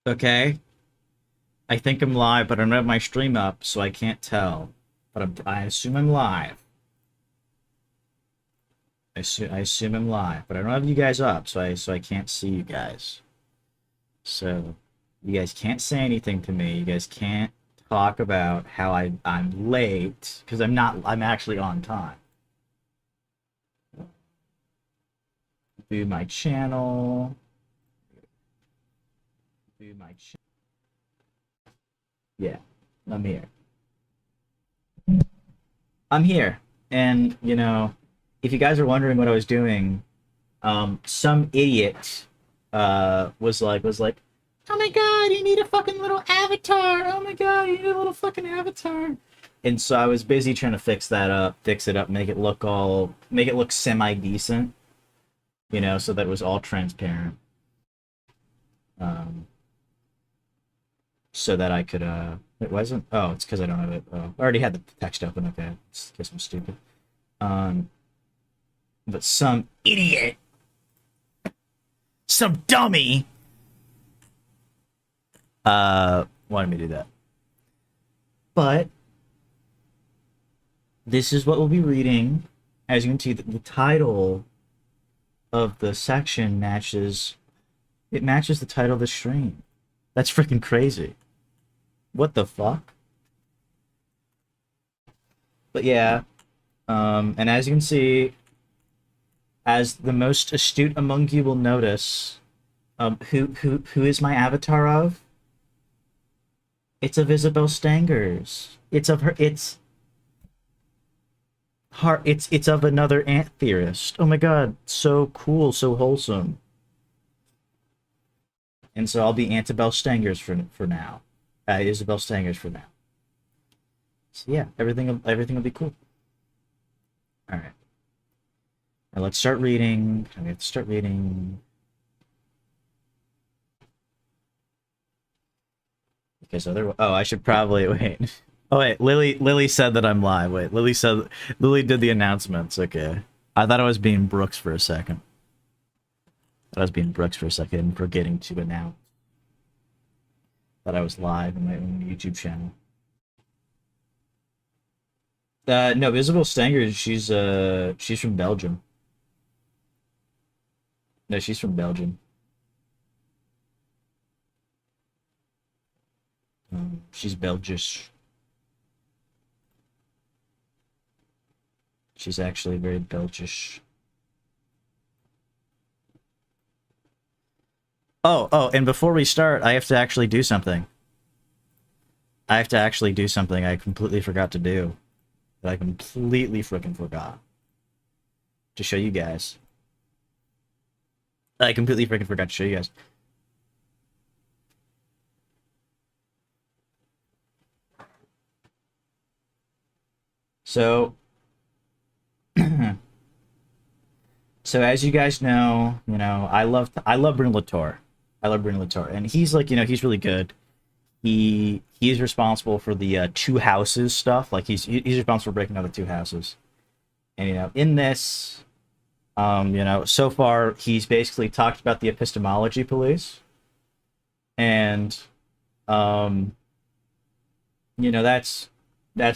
Okay? I think I'm live, but I don't have my stream up, so I can't tell. But I assume I'm live. I assume I'm live, but I don't have you guys up, so I can't see you guys. So you guys can't say anything to me. You guys can't talk about how I'm late because I'm not. I'm actually on time. View my channel. View my channel. Yeah, I'm here. I'm here, and if you guys are wondering what I was doing, some idiot was like, oh my god, you need a fucking little avatar. Oh my god, you need a little fucking avatar. And so I was busy trying to fix it up, make it look semi decent, so that it was all transparent. Um, so that I could it wasn't. Oh, it's because I don't have it. Oh, I already had the text open. Okay, guess I'm stupid. Um, but some idiot, some dummy, wanted me to do that. But this is what we'll be reading. As you can see, the title of the section matches the title of the stream. That's freaking crazy. What the fuck? But yeah, and as you can see, as the most astute among you will notice, who is my avatar of? It's of Isabel Stangers. It's of her. It's of another ant theorist. Oh my god, so cool, so wholesome. And so I'll be Antibel Stangers for now. Isabel Stangers for now. So yeah, everything will be cool. All right. Now let's start reading. We have to start reading because otherwise, I should probably wait. Oh wait, Lily said that I'm live. Wait, Lily did the announcements. Okay, I thought I was being Brooks for a second. Forgetting to announce that I was live in my own YouTube channel. No, Visible Stanger. She's from Belgium. No, she's from Belgium. She's Belgish. She's actually very Belgish. Oh, and before we start, I have to actually do something. I completely forgot to do. That I completely freaking forgot to show you guys. I completely freaking forgot to show you guys. So, so as you guys know, I love Bruno Latour. I love Bruno Latour, and he's like, he's really good. He's responsible for the two houses stuff. Like he's responsible for breaking down the two houses. And in this, so far he's basically talked about the epistemology police, and that's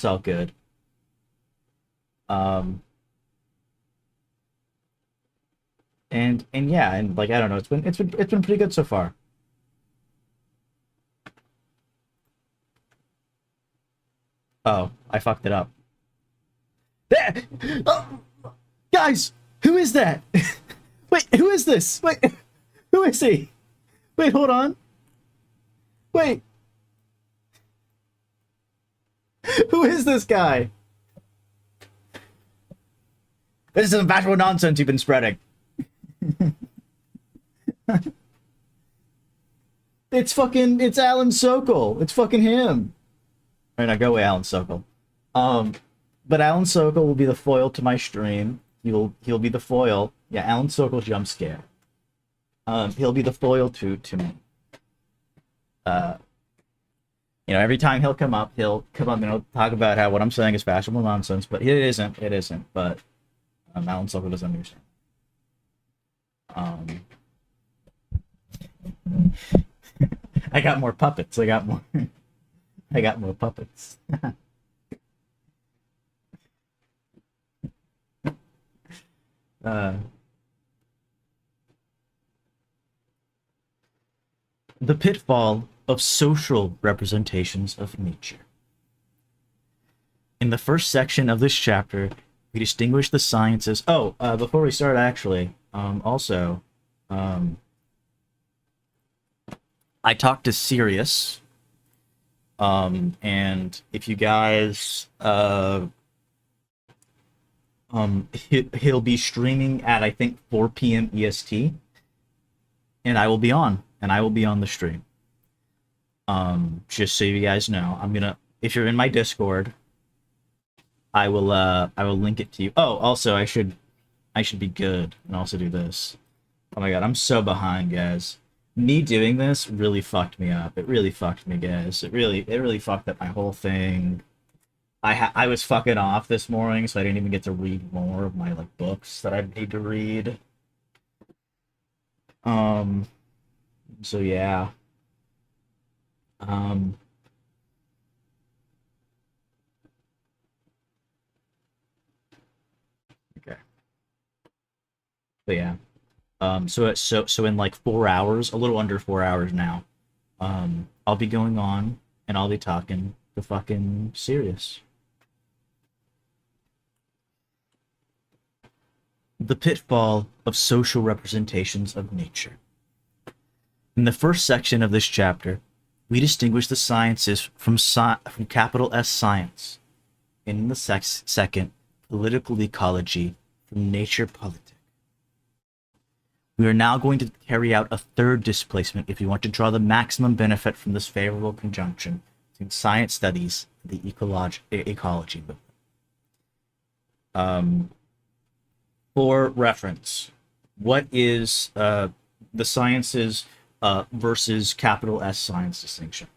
all good. And yeah, and like I don't know, it's been pretty good so far. Oh, I fucked it up. There! Oh, guys, who is that? Wait, who is this? Wait, who is he? Wait, hold on. Wait, who is this guy? This is some factual nonsense you've been spreading. It's Alan Sokol. It's fucking him. All right, now go away, Alan Sokol. But Alan Sokol will be the foil to my stream. He'll be the foil. Yeah, Alan Sokol jump scare. He'll be the foil to me. Every time he'll come up and he'll talk about how what I'm saying is fashionable nonsense, but it isn't. But Alan Sokol doesn't understand. I got more puppets. I got more. I got more puppets. uh, the pitfall of social representations of nature. In the first section of this chapter, we distinguish the sciences. Oh, before we start, actually, also, um, I talked to Sirius, and if you guys, he'll be streaming at I think 4 p.m. EST, and I will be on, the stream. Just so you guys know, I'm gonna. If you're in my Discord, I will link it to you. Oh, also, I should be good and also do this. Oh my god, I'm so behind, guys. Me doing this really fucked me up. It really fucked me, guys. It really fucked up my whole thing. I was fucking off this morning, so I didn't even get to read more of my like books that I need to read. Um, so yeah. Um, okay. But yeah. So in like 4 hours, a little under 4 hours now, I'll be going on and I'll be talking to fucking Sirius. The pitfall of social representations of nature. In the first section of this chapter, we distinguish the sciences from capital S science. In the second, political ecology from nature politic. We are now going to carry out a third displacement if we want to draw the maximum benefit from this favorable conjunction between science studies and the ecology movement. For reference, what is the sciences versus capital S science distinction?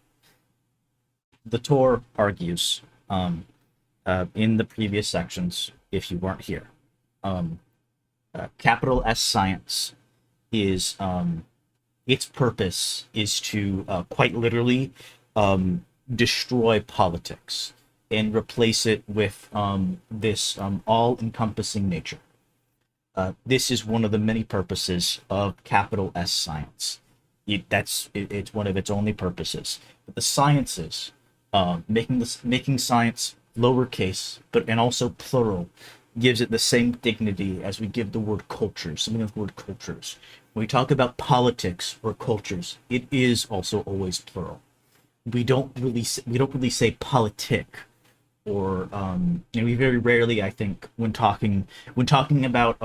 Latour argues in the previous sections, if you weren't here, capital S science is its purpose is to quite literally destroy politics and replace it with this all-encompassing nature. This is one of the many purposes of capital S science. It's one of its only purposes. But the sciences, making science lowercase, and also plural, gives it the same dignity as we give the word cultures. Something like the word cultures. When we talk about politics or cultures, it is also always plural. We don't really say politic, or we very rarely, I think, when talking about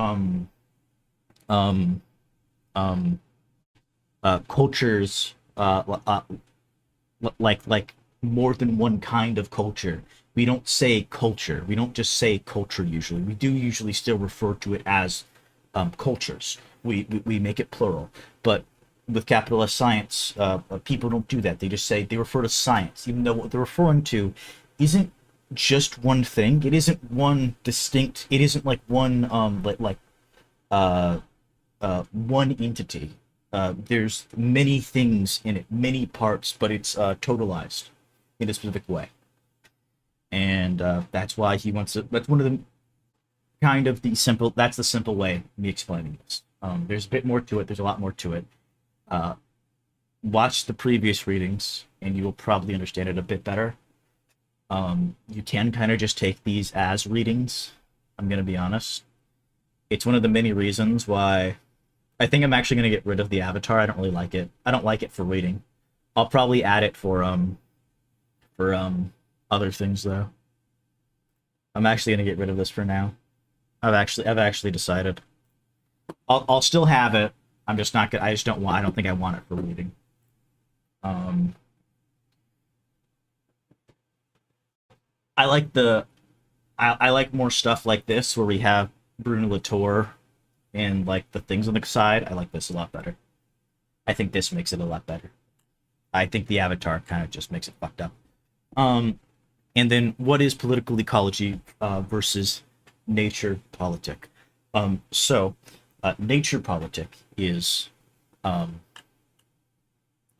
cultures, like more than one kind of culture. We don't say culture. We don't just say culture usually. We do usually still refer to it as cultures. We make it plural. But with capital S science, people don't do that. They just say they refer to science, even though what they're referring to isn't just one thing. It isn't one distinct. It isn't like one one entity. There's many things in it, many parts, but it's totalized in a specific way. And that's why he wants to. That's one of the kind of the simple. That's the simple way of me explaining this. There's a bit more to it. There's a lot more to it. Watch the previous readings, and you will probably understand it a bit better. You can kind of just take these as readings. I'm gonna be honest. It's one of the many reasons why I think I'm actually gonna get rid of the avatar. I don't really like it. I don't like it for reading. I'll probably add it for other things though. I'm actually gonna get rid of this for now. I've actually decided. I'll still have it. I'm just not gonna. I just don't want. I don't think I want it for reading. I like I like more stuff like this where we have Bruno Latour and like the things on the side. I like this a lot better. I think this makes it a lot better. I think the avatar kind of just makes it fucked up. And then what is political ecology versus nature politic? Nature politic is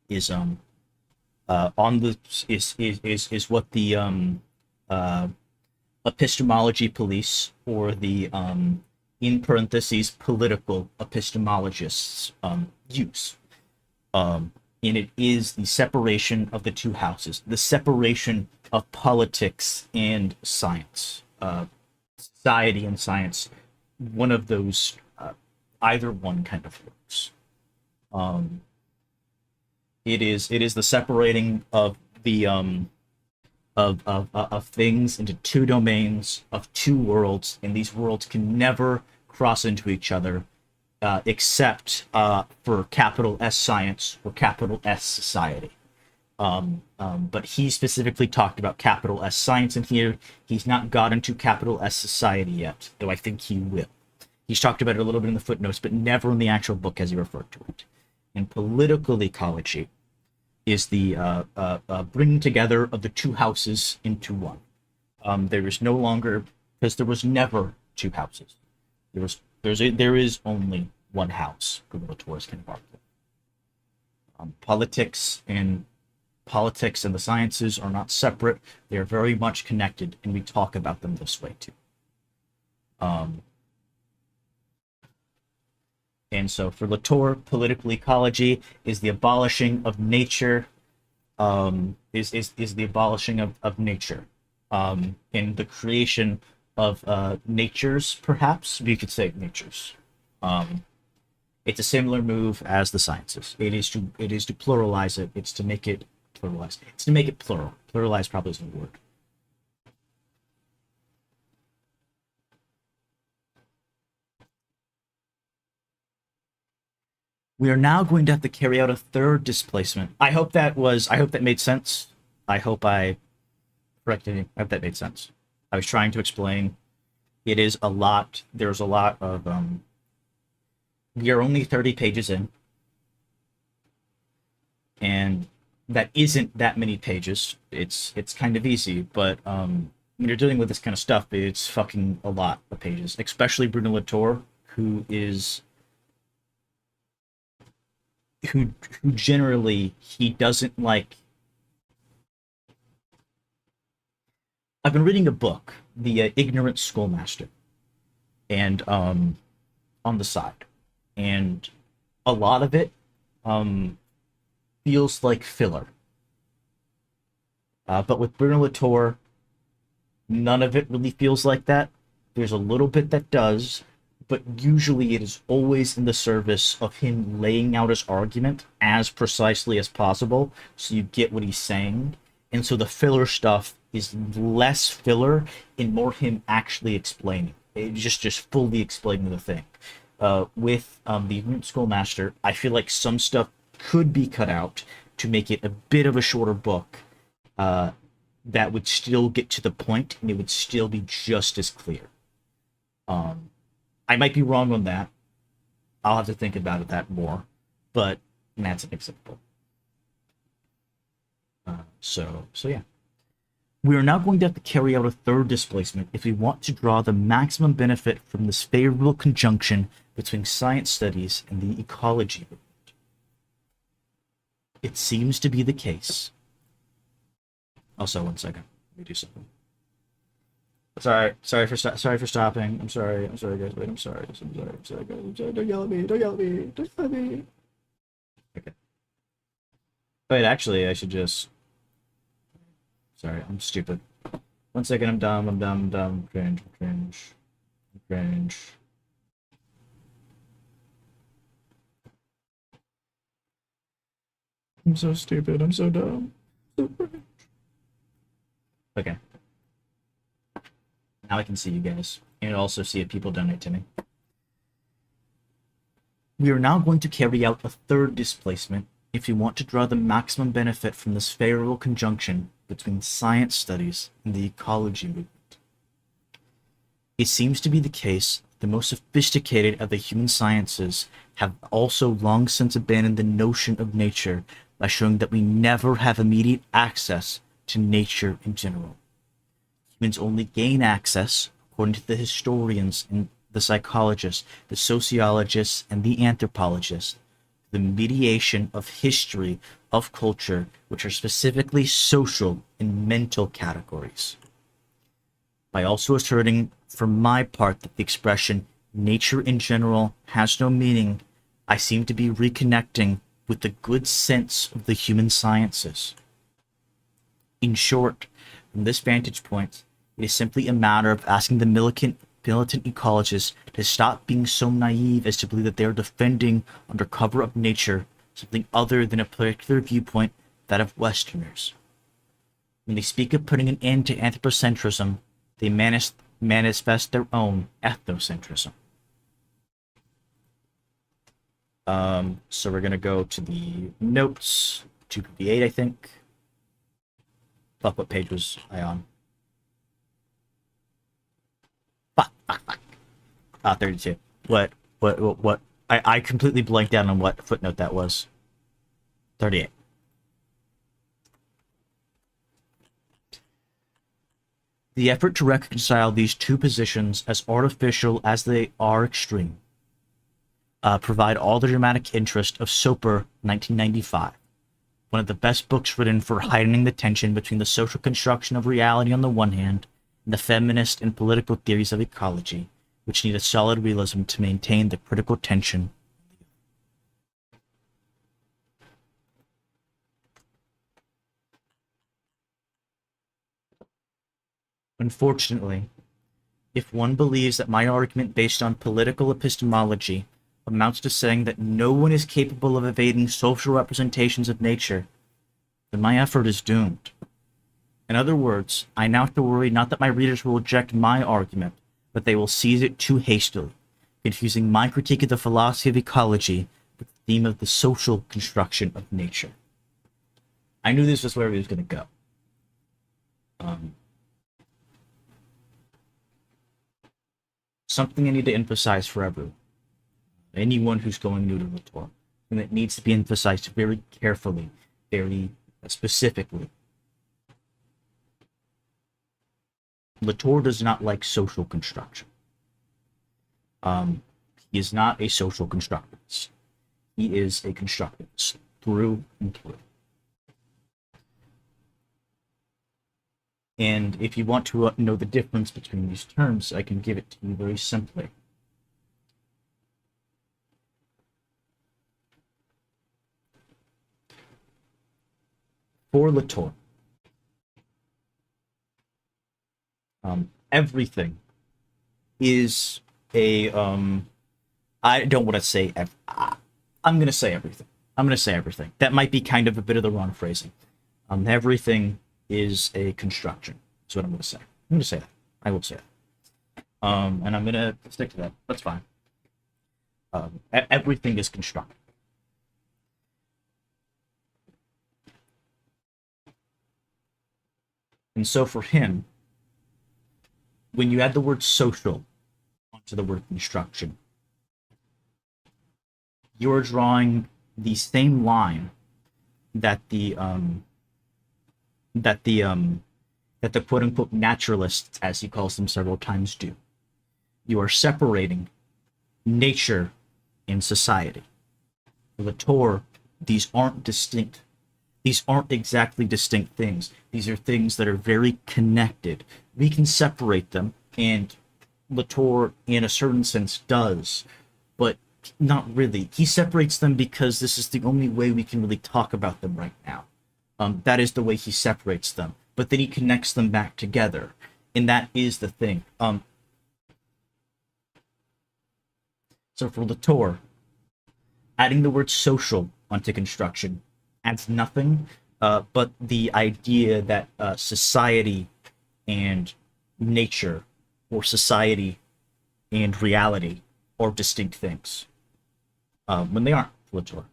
is on the is what the uh, epistemology police, or the in parentheses political epistemologists use. And it is the separation of the two houses, the separation of politics and science, society and science. One of those, either one kind of works. Um, it is the separating of the of things into two domains, of two worlds, and these worlds can never cross into each other, except for capital S science or capital S society. But he specifically talked about capital S science in here. He's not got into capital S society yet, though I think he will. He's talked about it a little bit in the footnotes, but never in the actual book has he referred to it. And political ecology is the bringing together of the two houses into one. There is no longer, because there was never two houses. There is only one house. Bruno Latour can argue. Politics and the sciences are not separate. They are very much connected, and we talk about them this way too. And so for Latour, political ecology is the abolishing of nature, is the abolishing of nature, and the creation of natures, perhaps you could say natures. It's a similar move as the sciences. It is to pluralize it. It's to make it pluralize. It's to make it plural. Pluralize probably isn't a word. We are now going to have to carry out a third displacement. I hope that made sense. I hope I corrected you. I hope that made sense. I was trying to explain. It is a lot. There's a lot of we are only 30 pages in, and that isn't that many pages. It's kind of easy, but when you're dealing with this kind of stuff, it's fucking a lot of pages, especially Bruno Latour, who generally, he doesn't like. I've been reading a book, The Ignorant Schoolmaster, and on the side, and a lot of it feels like filler. But with Bruno Latour, none of it really feels like that. There's a little bit that does, but usually it is always in the service of him laying out his argument as precisely as possible, so you get what he's saying. And so the filler stuff is less filler and more him actually explaining. Just fully explaining the thing. With the Ignorant Schoolmaster, I feel like some stuff could be cut out to make it a bit of a shorter book, that would still get to the point and it would still be just as clear. I might be wrong on that. I'll have to think about it that more, but that's an example. So yeah. We are now going to have to carry out a third displacement if we want to draw the maximum benefit from this favorable conjunction between science studies and the ecology movement. It seems to be the case. Also, one second. Let me do something. Sorry for stopping. I'm sorry, guys. Wait, I'm sorry, guys. Don't yell at me. Don't yell at me. Don't yell at me. Okay. Wait, actually, I should just. Sorry, I'm stupid. One second, I'm dumb. Cringe. I'm so stupid. I'm so dumb. So cringe. Okay. Now I can see you guys, and also see if people donate to me. We are now going to carry out a third displacement if you want to draw the maximum benefit from this favorable conjunction between science studies and the ecology movement. It seems to be the case the most sophisticated of the human sciences have also long since abandoned the notion of nature by showing that we never have immediate access to nature in general. Humans only gain access, according to the historians and the psychologists, the sociologists, and the anthropologists, the mediation of history, of culture, which are specifically social and mental categories. By also asserting, for my part, that the expression nature in general has no meaning, I seem to be reconnecting with the good sense of the human sciences. In short, from this vantage point, it is simply a matter of asking the militant ecologists to stop being so naive as to believe that they are defending, under cover of nature, something other than a particular viewpoint, that of Westerners. When they speak of putting an end to anthropocentrism, they manifest their own ethnocentrism. So we're gonna go to the notes, 258, I think. Fuck, what page was I on? Fuck. 32. What? I completely blanked out on what footnote that was. 38. The effort to reconcile these two positions, as artificial as they are extreme, provide all the dramatic interest of Soper, 1995, one of the best books written for heightening the tension between the social construction of reality on the one hand and the feminist and political theories of ecology, which need a solid realism to maintain the critical tension. Unfortunately, if one believes that my argument based on political epistemology amounts to saying that no one is capable of evading social representations of nature, then my effort is doomed. In other words, I now have to worry not that my readers will reject my argument, but they will seize it too hastily, confusing my critique of the philosophy of ecology with the theme of the social construction of nature. I knew this was where he was going to go. Something I need to emphasize for anyone who's going new to Latour, and it needs to be emphasized very carefully, very specifically. Latour does not like social construction. He is not a social constructivist. He is a constructivist through and through. And if you want to know the difference between these terms, I can give it to you very simply. For Latour, everything is a I don't want to say I'm going to say everything. I'm going to say everything. That might be kind of a bit of the wrong phrasing. Everything is a construction. That's what I'm going to say. I'm going to say that. I will say that. And I'm going to stick to that. That's fine. Everything is constructed. And so for him, when you add the word social onto the word construction, you're drawing the same line that the quote unquote naturalists, as he calls them several times, do. You are separating nature and society. For Latour, these aren't distinct. These aren't exactly distinct things. These are things that are very connected. We can separate them, and Latour, in a certain sense, does, but not really. He separates them because this is the only way we can really talk about them right now. That is the way he separates them. But then he connects them back together, and that is the thing. So for Latour, adding the word social onto construction adds nothing but the idea that society and nature, or society and reality, are distinct things, when they aren't for Latour.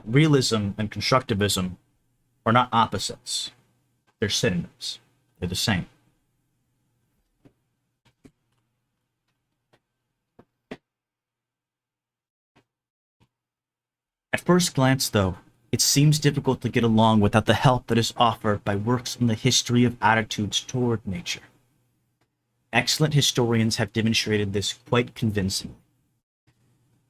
Realism and constructivism are not opposites. They're synonyms. They're the same. At first glance, though, it seems difficult to get along without the help that is offered by works on the history of attitudes toward nature. Excellent historians have demonstrated this quite convincingly.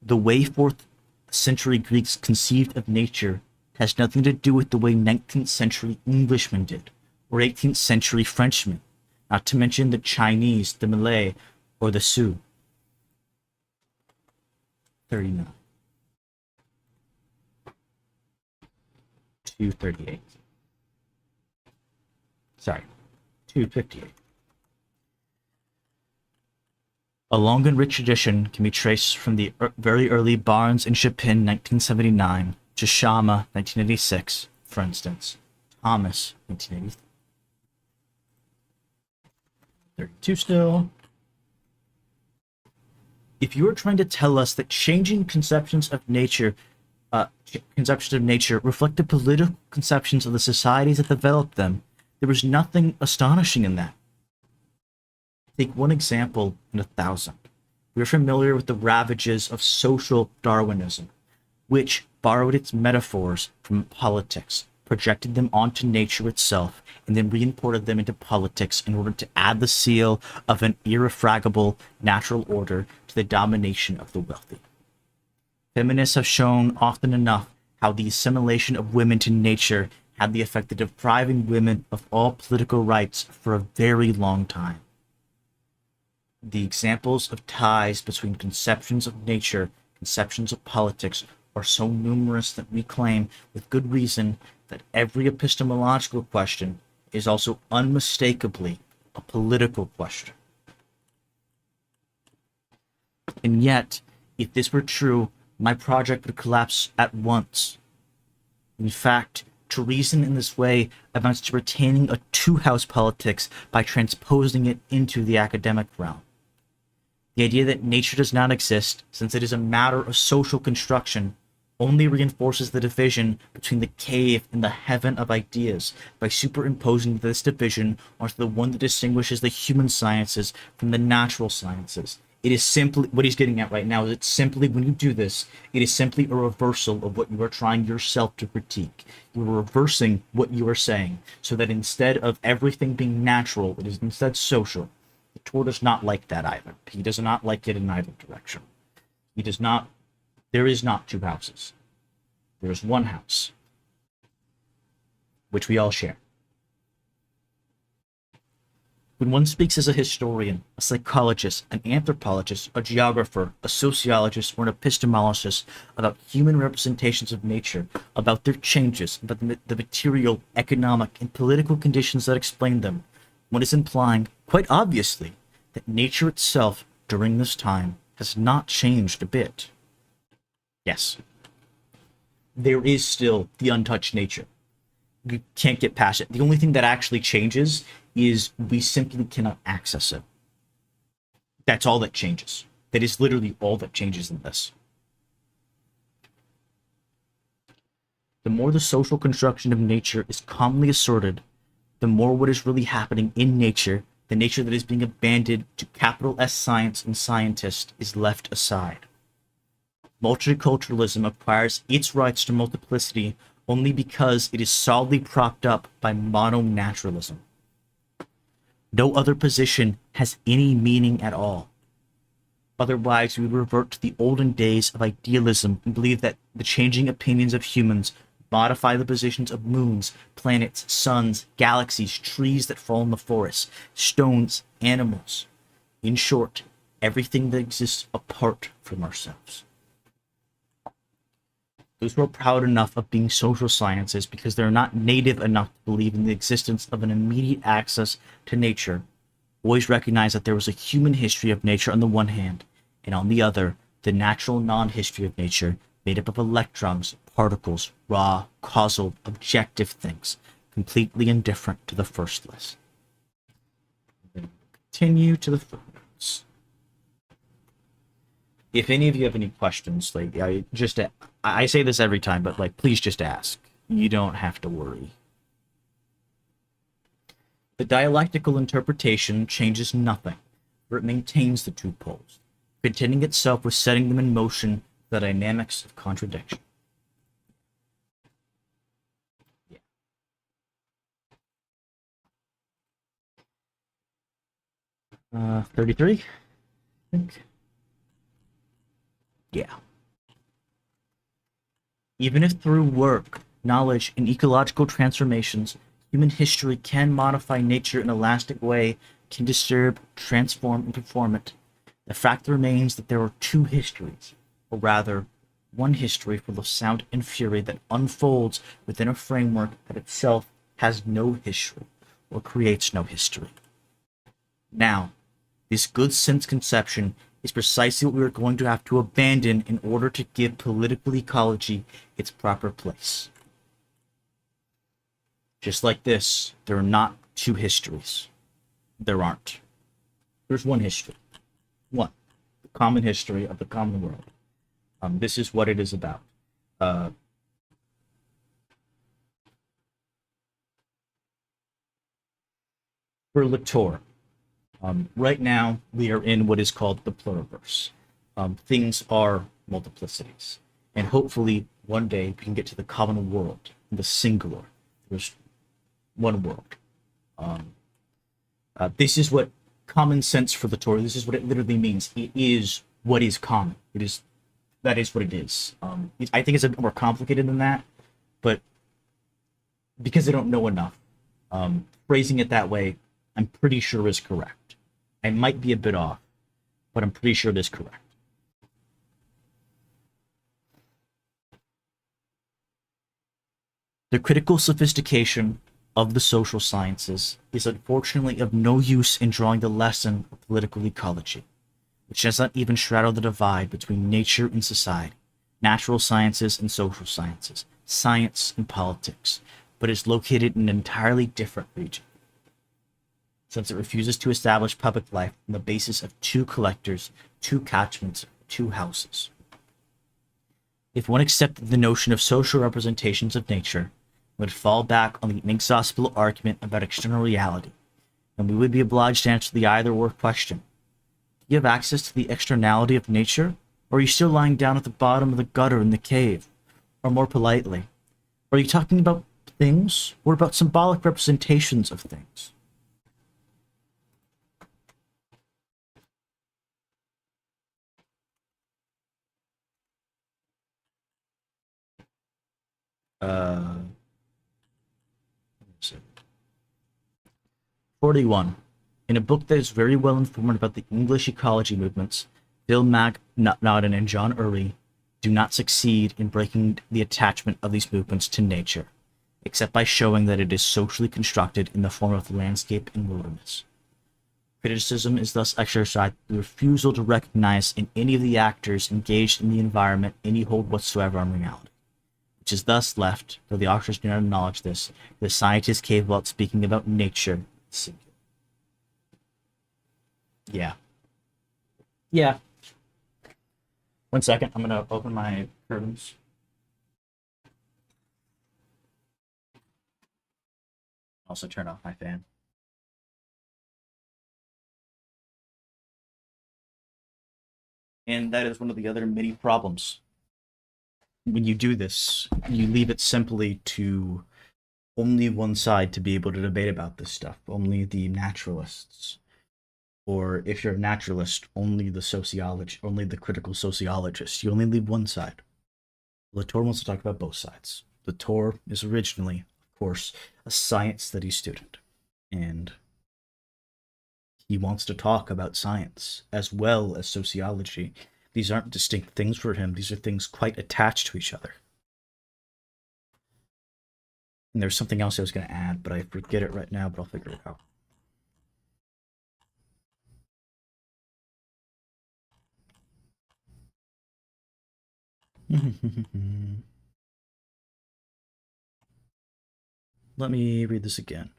The way forth the century Greeks conceived of nature has nothing to do with the way 19th century Englishmen did, or 18th century Frenchmen, not to mention the Chinese, the Malay, or the Sioux. 39. 238. Sorry, 258. A long and rich tradition can be traced from the very early Barnes and Chapin 1979 to Shama 1986, for instance, Thomas 1983. 32 still. If you are trying to tell us that changing conceptions of nature reflect the political conceptions of the societies that developed them, there is nothing astonishing in that. Take one example in 1,000. We are familiar with the ravages of social Darwinism, which borrowed its metaphors from politics, projected them onto nature itself, and then reimported them into politics in order to add the seal of an irrefragable natural order to the domination of the wealthy. Feminists have shown often enough how the assimilation of women to nature had the effect of depriving women of all political rights for a very long time. The examples of ties between conceptions of nature, conceptions of politics, are so numerous that we claim, with good reason, that every epistemological question is also unmistakably a political question. And yet, if this were true, my project would collapse at once. In fact, to reason in this way amounts to retaining a two-house politics by transposing it into the academic realm. The idea that nature does not exist, since it is a matter of social construction, only reinforces the division between the cave and the heaven of ideas by superimposing this division onto the one that distinguishes the human sciences from the natural sciences. It is simply, what he's getting at right now is, it's simply, when you do this, it is simply a reversal of what you are trying yourself to critique. You are reversing what you are saying, so that instead of everything being natural, it is instead social. Latour does not like that either. He does not like it in either direction. He does not. There is not two houses. There is one house, which we all share. When one speaks as a historian, a psychologist, an anthropologist, a geographer, a sociologist, or an epistemologist about human representations of nature, about their changes, about the material, economic, and political conditions that explain them, one is implying, quite obviously, that nature itself during this time has not changed a bit. Yes, there is still the untouched nature. You can't get past it. The only thing that actually changes is we simply cannot access it. That's all that changes. That is literally all that changes in this. The more the social construction of nature is commonly asserted, the more what is really happening in nature, the nature that is being abandoned to capital S science and scientists, is left aside. Multiculturalism acquires its rights to multiplicity only because it is solidly propped up by mononaturalism. No other position has any meaning at all. Otherwise, we would revert to the olden days of idealism and believe that the changing opinions of humans modify the positions of moons, planets, suns, galaxies, trees that fall in the forest, stones, animals. In short, everything that exists apart from ourselves. Those who are proud enough of being social sciences because they're not native enough to believe in the existence of an immediate access to nature always recognize that there was a human history of nature on the one hand, and on the other, the natural non-history of nature made up of electrons, particles, raw, causal, objective things, completely indifferent to the first list. Continue to the footnotes. If any of you have any questions, like, I say this every time, but like, please just ask. You don't have to worry. The dialectical interpretation changes nothing, for it maintains the two poles, contending itself with setting them in motion, the dynamics of contradiction. Yeah. 33, I think. Yeah. Even if through work, knowledge, and ecological transformations, human history can modify nature in a lasting way, can disturb, transform, and perform it, the fact remains that there are two histories, or rather, one history full of sound and fury that unfolds within a framework that itself has no history, or creates no history. Now, this good sense conception is precisely what we are going to have to abandon in order to give political ecology its proper place. Just like this, there are not two histories. There aren't. There's one history. One. The common history of the common world. This is what it is about. Uh, for Latour, right now we are in what is called the pluriverse. Things are multiplicities. And hopefully one day we can get to the common world, the singular. There's one world. This is what common sense for Latour, this is what it literally means. It is what is common. That is what it is. I think it's a bit more complicated than that, but because I don't know enough, phrasing it that way, I'm pretty sure is correct. I might be a bit off, but I'm pretty sure it is correct. The critical sophistication of the social sciences is unfortunately of no use in drawing the lesson of political ecology, which does not even shadow the divide between nature and society, natural sciences and social sciences, science and politics, but is located in an entirely different region, since it refuses to establish public life on the basis of two collectors, two catchments, two houses. If one accepted the notion of social representations of nature, it would fall back on the inexhaustible argument about external reality, and we would be obliged to answer the either-or question. Do you have access to the externality of nature, or are you still lying down at the bottom of the gutter in the cave? Or more politely, are you talking about things, or about symbolic representations of things? Uh, 41. In a book that is very well informed about the English ecology movements, Bill McNaughton and John Urry do not succeed in breaking the attachment of these movements to nature, except by showing that it is socially constructed in the form of landscape and wilderness. Criticism is thus exercised the refusal to recognize in any of the actors engaged in the environment any hold whatsoever on reality, which is thus left, though the authors do not acknowledge this, the scientist capable of speaking about nature. Yeah. Yeah. 1 second, I'm gonna open my curtains. Also turn off my fan. And that is one of the other many problems. When you do this, you leave it simply to only one side to be able to debate about this stuff, only the naturalists. Or if you're a naturalist, only the sociologist, only the critical sociologist. You only leave one side. Latour wants to talk about both sides. Latour is originally, of course, a science studies student, and he wants to talk about science as well as sociology. These aren't distinct things for him. These are things quite attached to each other. And there's something else I was going to add, but I forget it right now, but I'll figure it out. Let me read this again.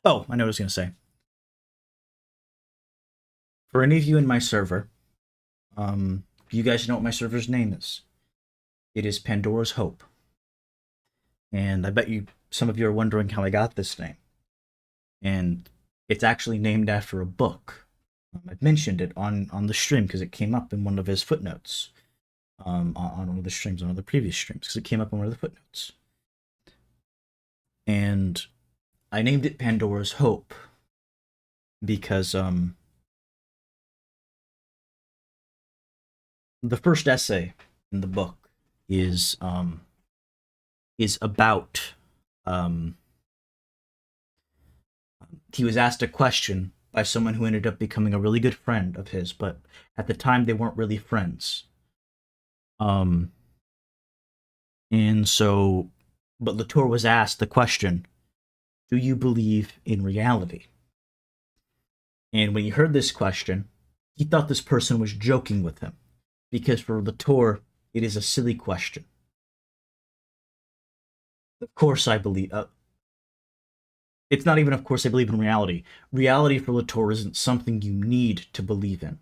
Oh, I know what I was going to say. For any of you in my server, you guys know what my server's name is. It is Pandora's Hope. And I bet you some of you are wondering how I got this name. And it's actually named after a book I've mentioned it on the stream because it came up in one of his footnotes. On one of the streams, on one of the previous streams, because it came up in one of the footnotes. And I named it Pandora's Hope because the first essay in the book is about he was asked a question by someone who ended up becoming a really good friend of his, but at the time they weren't really friends. Um, and so, but Latour was asked the question, "Do you believe in reality?" And when he heard this question, he thought this person was joking with him, because for Latour, it is a silly question. Of course, I believe. It's not even, of course, I believe in reality. Reality for Latour isn't something you need to believe in.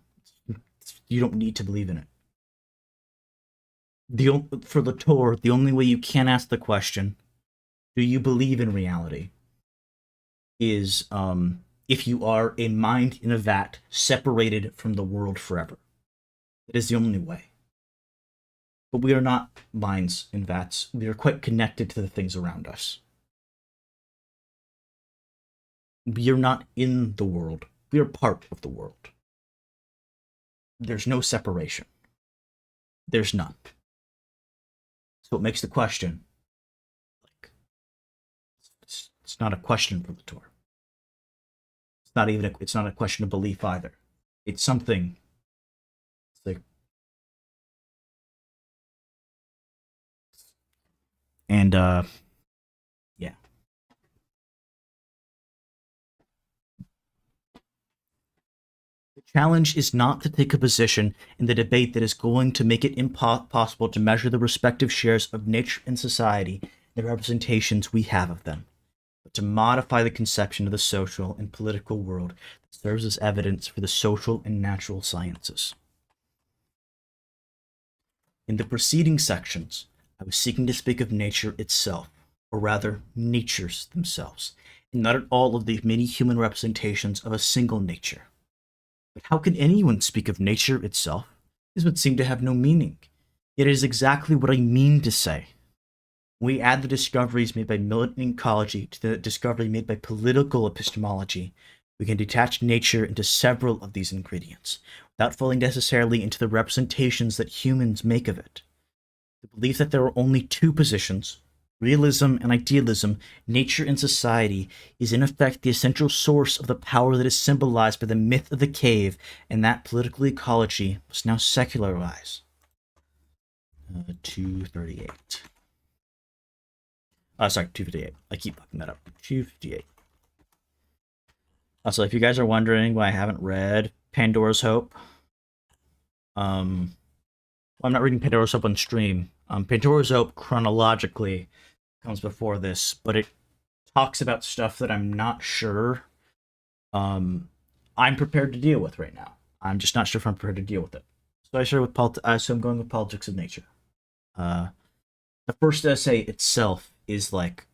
You don't need to believe in it. For Latour, the only way you can ask the question, "Do you believe in reality?" is if you are a mind in a vat separated from the world forever. It is the only way. But we are not minds in vats. We are quite connected to the things around us. We are not in the world. We are part of the world. There's no separation. There's none. So it makes the question, like, it's not a question for Latour. It's not a question of belief either. It's something. It's like, and yeah. The challenge is not to take a position in the debate that is going to make it impossible to measure the respective shares of nature and society, the representations we have of them, but to modify the conception of the social and political world that serves as evidence for the social and natural sciences. In the preceding sections, I was seeking to speak of nature itself, or rather, natures themselves, and not at all of the many human representations of a single nature. But how can anyone speak of nature itself? This would seem to have no meaning. Yet it is exactly what I mean to say. When we add the discoveries made by militant ecology to the discovery made by political epistemology, we can detach nature into several of these ingredients, without falling necessarily into the representations that humans make of it. The belief that there are only two positions, realism and idealism, nature and society, is in effect the essential source of the power that is symbolized by the myth of the cave, and that political ecology must now secularize. 238. Sorry, 258. I keep fucking that up. 258. Also, if you guys are wondering why I haven't read Pandora's Hope, well, I'm not reading Pandora's Hope on stream. Pandora's Hope chronologically comes before this, but it talks about stuff that I'm not sure I'm prepared to deal with right now. I'm just not sure if I'm prepared to deal with it. So I share with so I'm going with politics of nature. The first essay itself is like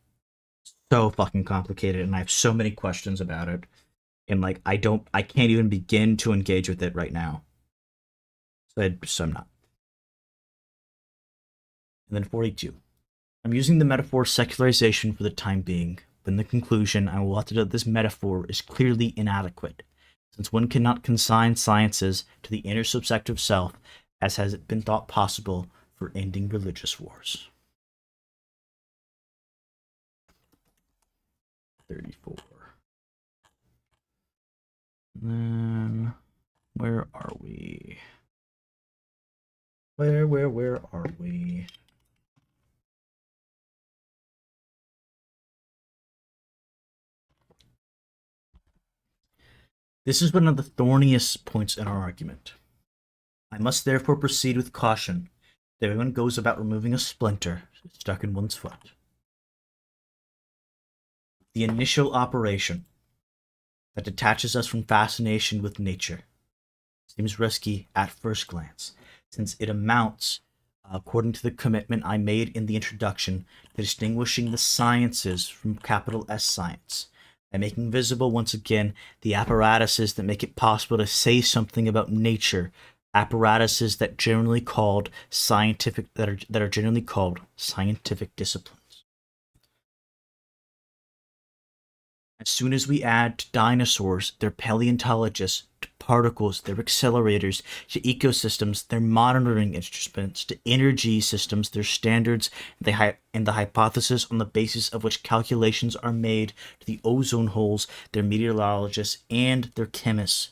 so fucking complicated, and I have so many questions about it, and like I can't even begin to engage with it right now. So I'm not. And then 42. I'm using the metaphor secularization for the time being, but in the conclusion, I will alter that this metaphor is clearly inadequate, since one cannot consign sciences to the intersubjective self as has it been thought possible for ending religious wars. 34. Then, where are we? Where are we? This is one of the thorniest points in our argument. I must therefore proceed with caution, that everyone goes about removing a splinter stuck in one's foot. The initial operation that detaches us from fascination with nature seems risky at first glance, since it amounts, according to the commitment I made in the introduction, to distinguishing the sciences from capital S science, and making visible once again the apparatuses that make it possible to say something about nature, apparatuses that are generally called scientific disciplines. As soon as we add to dinosaurs their paleontologists, to particles, their accelerators, to ecosystems, their monitoring instruments, to energy systems, their standards, and the hypothesis on the basis of which calculations are made, to the ozone holes, their meteorologists, and their chemists,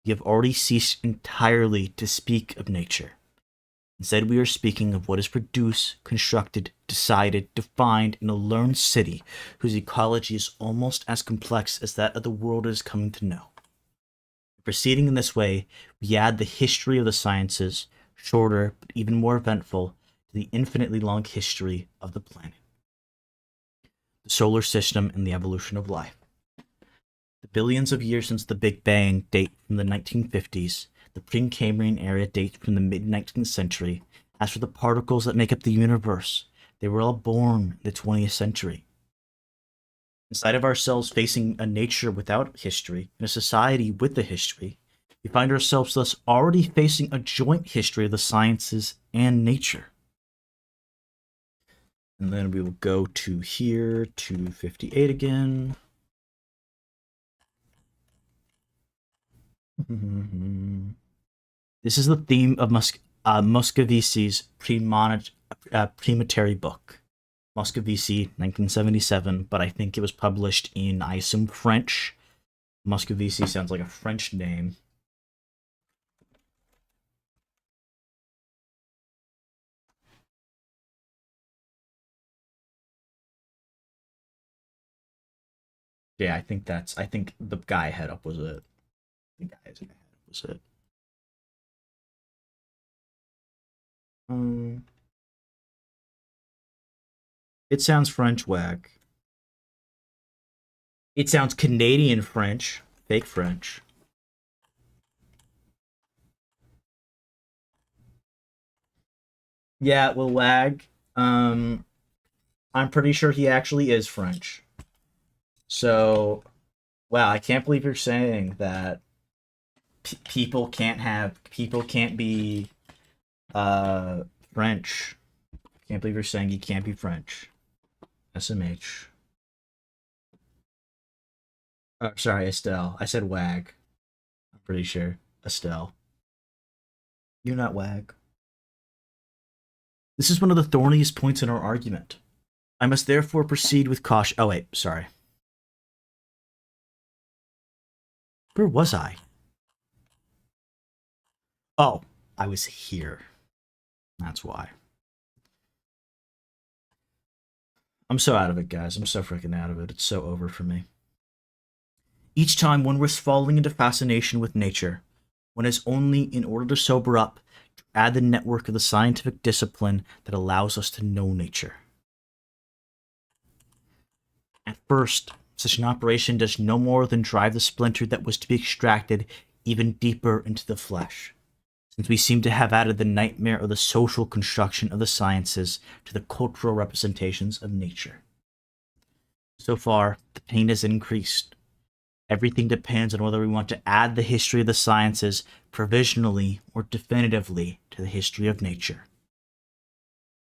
we have already ceased entirely to speak of nature. Instead, we are speaking of what is produced, constructed, decided, defined in a learned city whose ecology is almost as complex as that of the world it is coming to know. Proceeding in this way, we add the history of the sciences, shorter but even more eventful, to the infinitely long history of the planet, the solar system, and the evolution of life. The billions of years since the Big Bang date from the 1950s. The Precambrian era dates from the mid-19th century. As for the particles that make up the universe, they were all born in the 20th century. Inside of ourselves, facing a nature without history, and a society with a history, we find ourselves thus already facing a joint history of the sciences and nature. And then we will go to here, to 58 again. This is the theme of Moscovici's premonitory book. Moscovici, 1977, but I think it was published in, I assume, French. Moscovici sounds like a French name. Yeah, I think the guy head up was it. The guy's head up was it. It sounds French wag. It sounds Canadian French. Fake French. Yeah, well, wag. I'm pretty sure he actually is French. So, wow, I can't believe you're saying that people can't be French. I can't believe you're saying he can't be French. SMH. Oh, sorry, Estelle. I said wag. I'm pretty sure. Estelle. You're not wag. This is one of the thorniest points in our argument. I must therefore proceed with caution. Oh, wait, sorry. Where was I? Oh, I was here. That's why. I'm so out of it, guys. I'm so freaking out of it. It's so over for me. Each time one risks falling into fascination with nature, one is only in order to sober up, to add the network of the scientific discipline that allows us to know nature. At first, such an operation does no more than drive the splinter that was to be extracted even deeper into the flesh, since we seem to have added the nightmare of the social construction of the sciences to the cultural representations of nature. So far, the pain has increased. Everything depends on whether we want to add the history of the sciences provisionally or definitively to the history of nature.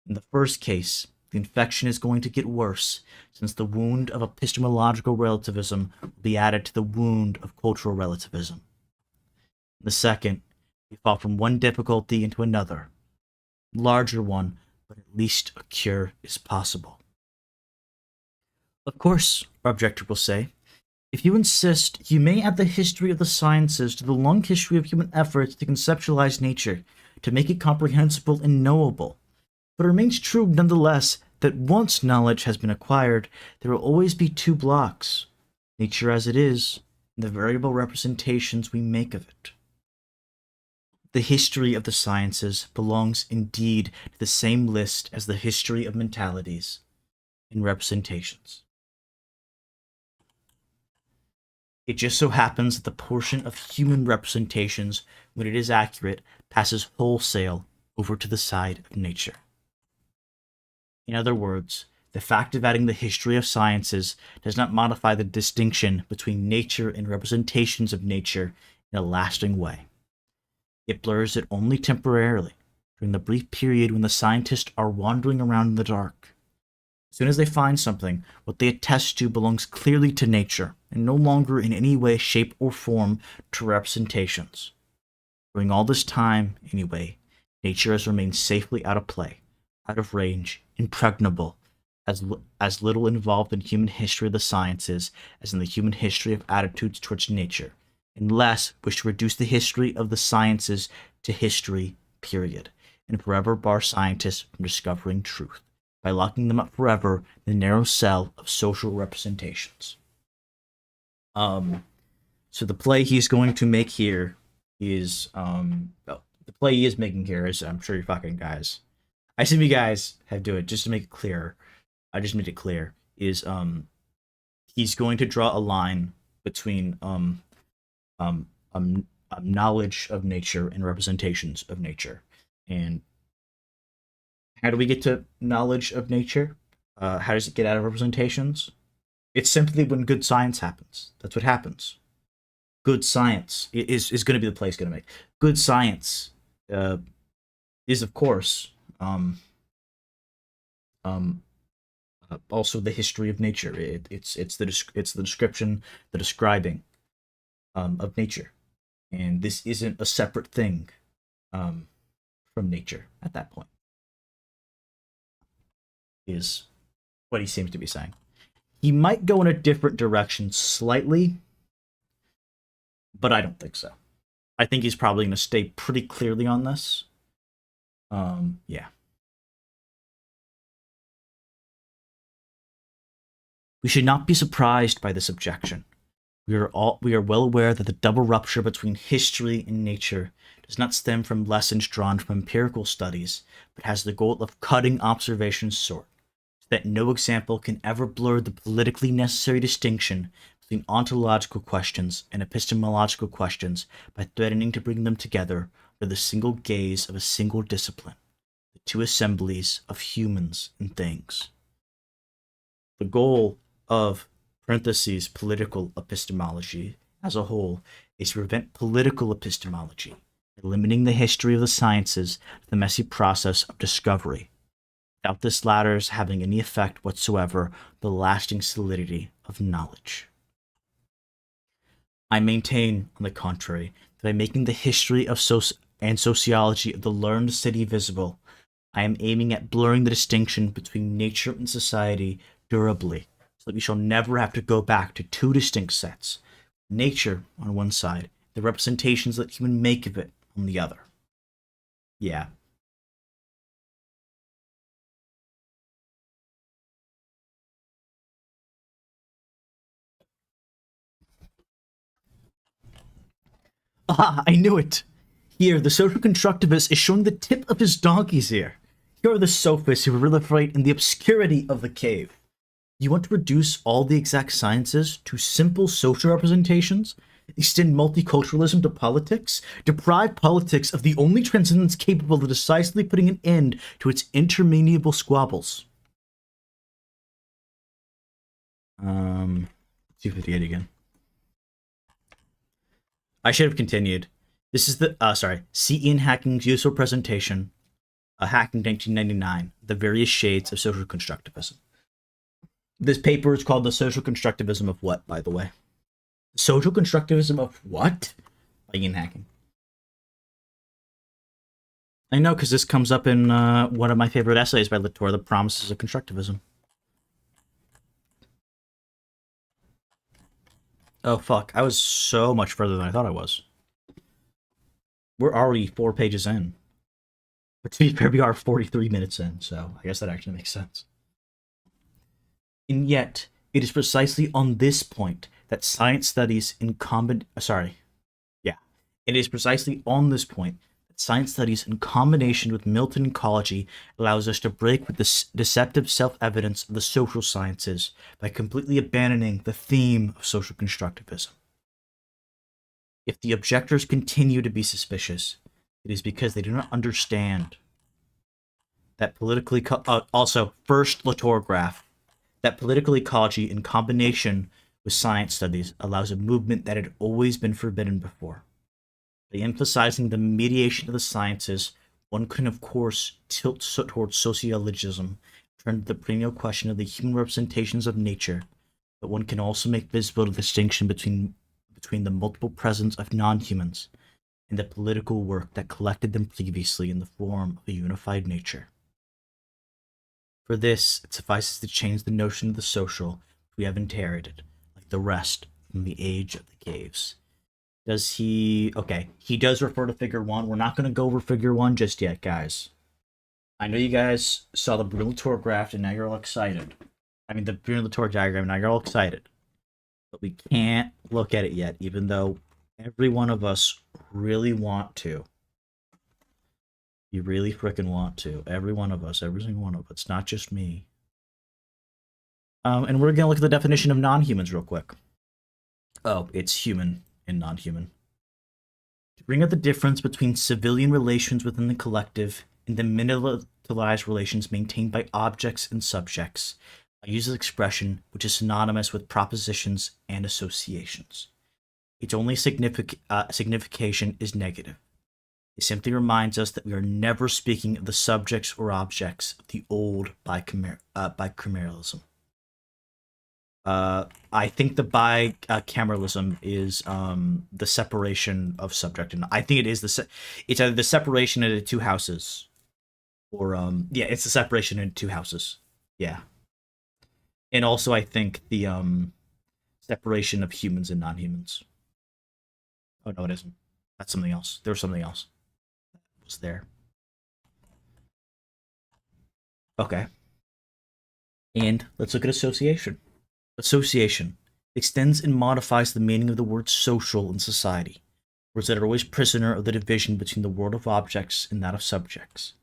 In the first case, the infection is going to get worse, since the wound of epistemological relativism will be added to the wound of cultural relativism. In the second, we fall from one difficulty into another, larger one, but at least a cure is possible. Of course, our objector will say, if you insist, you may add the history of the sciences to the long history of human efforts to conceptualize nature, to make it comprehensible and knowable. But it remains true, nonetheless, that once knowledge has been acquired, there will always be two blocks, nature as it is, and the variable representations we make of it. The history of the sciences belongs indeed to the same list as the history of mentalities and representations. It just so happens that the portion of human representations, when it is accurate, passes wholesale over to the side of nature. In other words, the fact of adding the history of sciences does not modify the distinction between nature and representations of nature in a lasting way. It blurs it only temporarily, during the brief period when the scientists are wandering around in the dark. As soon as they find something, what they attest to belongs clearly to nature, and no longer in any way, shape, or form to representations. During all this time, anyway, nature has remained safely out of play, out of range, impregnable, as little involved in human history of the sciences as in the human history of attitudes towards nature, unless wish to reduce the history of the sciences to history, period, and forever bar scientists from discovering truth, by locking them up forever in the narrow cell of social representations. So the play he's going to make here is, the play he is making here is, I'm sure you fucking guys, I assume you guys have to do it, just to make it clear, I just made it clear, is, he's going to draw a line between, knowledge of nature and representations of nature. And how do we get to knowledge of nature? How does it get out of representations? It's simply when good science happens. That's what happens. Good science is going to be the play it's going to make. Good science is, of course, also the history of nature. It's the description, the describing of nature, and this isn't a separate thing from nature at that point. Is what he seems to be saying. He might go in a different direction slightly, but I don't think so. I think he's probably going to stay pretty clearly on this. Yeah. We should not be surprised by this objection. We are well aware that the double rupture between history and nature does not stem from lessons drawn from empirical studies, but has the goal of cutting observations short, so that no example can ever blur the politically necessary distinction between ontological questions and epistemological questions by threatening to bring them together under the single gaze of a single discipline, the two assemblies of humans and things. The goal of political epistemology as a whole is to prevent political epistemology, limiting the history of the sciences to the messy process of discovery, without this latter's having any effect whatsoever on the lasting solidity of knowledge. I maintain, on the contrary, that by making the history of sociology of the learned city visible, I am aiming at blurring the distinction between nature and society durably, so that we shall never have to go back to two distinct sets, nature on one side, the representations that human make of it on the other. Yeah. Ah, I knew it! Here, the social constructivist is showing the tip of his donkey's ear. Here are the sophists who proliferate in the obscurity of the cave. You want to reduce all the exact sciences to simple social representations? Extend multiculturalism to politics? Deprive politics of the only transcendence capable of decisively putting an end to its interminable squabbles? 258 again. I should have continued. This is the, see Ian Hacking's useful presentation, Hacking 1999, The Various Shades of Social Constructivism. This paper is called The Social Constructivism of What, by the way? Social Constructivism of What? By Ian Hacking. I know, because this comes up in one of my favorite essays by Latour, The Promises of Constructivism. Oh, fuck. I was so much further than I thought I was. We're already 4 pages in. But to be fair, we are 43 minutes in, so I guess that actually makes sense. And yet, it is precisely on this point that science studies in It is precisely on this point that science studies in combination with Milton ecology allows us to break with the deceptive self-evidence of the social sciences by completely abandoning the theme of social constructivism. If the objectors continue to be suspicious, it is because they do not understand that also first Latour graph, that political ecology in combination with science studies allows a movement that had always been forbidden before. By emphasizing the mediation of the sciences, one can of course tilt towards sociologism, turn to the perennial question of the human representations of nature, but one can also make visible the distinction between the multiple presence of non-humans and the political work that collected them previously in the form of a unified nature. For this, it suffices to change the notion of the social we have inherited, like the rest, from the age of the caves. Does he... Okay, he does refer to figure 1. We're not going to go over figure 1 just yet, guys. I know you guys saw the Bruno Latour graph, and now you're all excited. I mean, the Bruno Latour diagram, now you're all excited. But we can't look at it yet, even though every one of us really want to. You really freaking want to. Every one of us. Every single one of us. Not just me. And we're going to look at the definition of non-humans real quick. Oh, it's human and non-human. To bring out the difference between civilian relations within the collective and the militarized relations maintained by objects and subjects, I use this expression, which is synonymous with propositions and associations. Its only signification is negative. It simply reminds us that we are never speaking of the subjects or objects of the old bicameralism. I think the bicameralism is the separation of subject, and I think it is it's either the separation into two houses, or yeah, it's the separation into two houses. Yeah, and also I think the separation of humans and non-humans. Oh no, it isn't. That's something else. There was something else. Was there? Okay. And let's look at association. Association extends and modifies the meaning of the word social in society, words that are always prisoner of the division between the world of objects and that of subjects.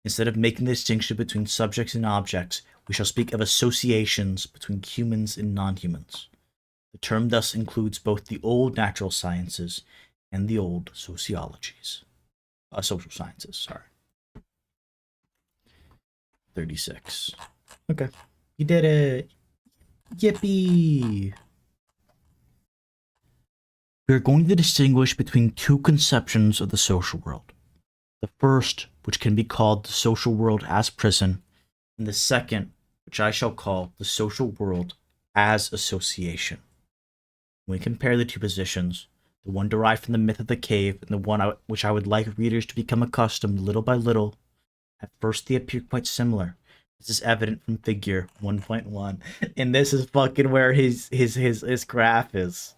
Instead of making the distinction between subjects and objects, we shall speak of associations between humans and non-humans. The term thus includes both the old natural sciences and the old sociologies. Social sciences, sorry. 36. Okay. You did it. Yippee! We are going to distinguish between two conceptions of the social world. The first, which can be called the social world as prison, and the second, which I shall call the social world as association. When we compare the two positions, the one derived from the myth of the cave, and the one which I would like readers to become accustomed little by little, at first they appear quite similar. This is evident from figure 1.1, and this is fucking where his graph is.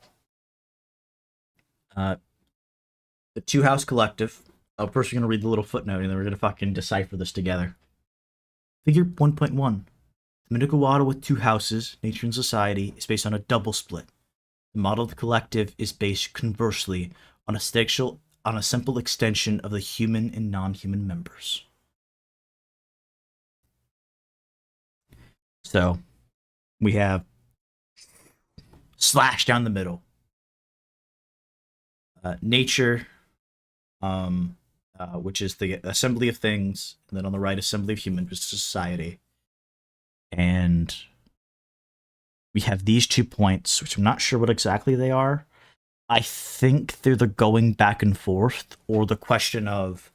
The two-house collective. First we're gonna read the little footnote, and then we're gonna fucking decipher this together. Figure 1.1. The mythical model with two houses, nature and society, is based on a double split. The model of the collective is based, conversely, on a simple extension of the human and non-human members. So, we have slash down the middle. Nature, which is the assembly of things, and then on the right, assembly of humans, which is society. And we have these 2 points, which I'm not sure what exactly they are. I think they're the going back and forth, or the question of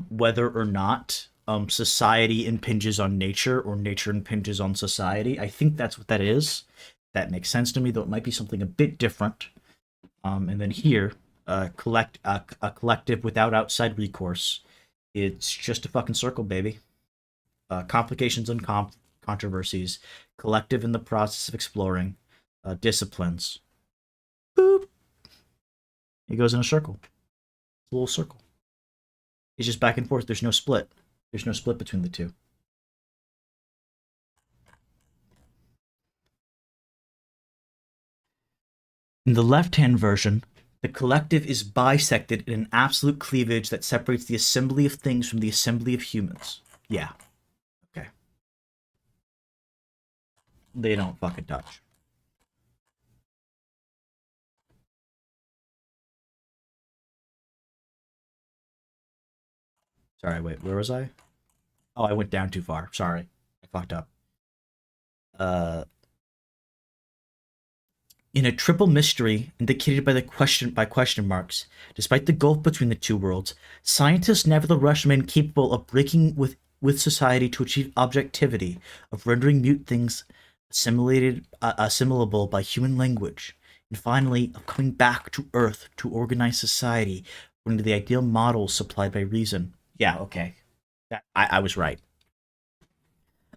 whether or not society impinges on nature, or nature impinges on society. I think that's what that is. That makes sense to me, though it might be something a bit different. And then here, a collective without outside recourse. It's just a fucking circle, baby. Complications and controversies, collective in the process of exploring, disciplines. Boop. It goes in a circle. It's a little circle. It's just back and forth. There's no split. There's no split between the two. In the left-hand version, the collective is bisected in an absolute cleavage that separates the assembly of things from the assembly of humans. Yeah. Okay. They don't fucking touch. Sorry, wait, where was I? Oh, I went down too far. Sorry. I fucked up. Uh, in a triple mystery indicated by question marks, despite the gulf between the two worlds, scientists nevertheless remain capable of breaking with society to achieve objectivity, of rendering mute things assimilable by human language, and finally of coming back to Earth to organize society according to the ideal models supplied by reason. Yeah, okay. I was right.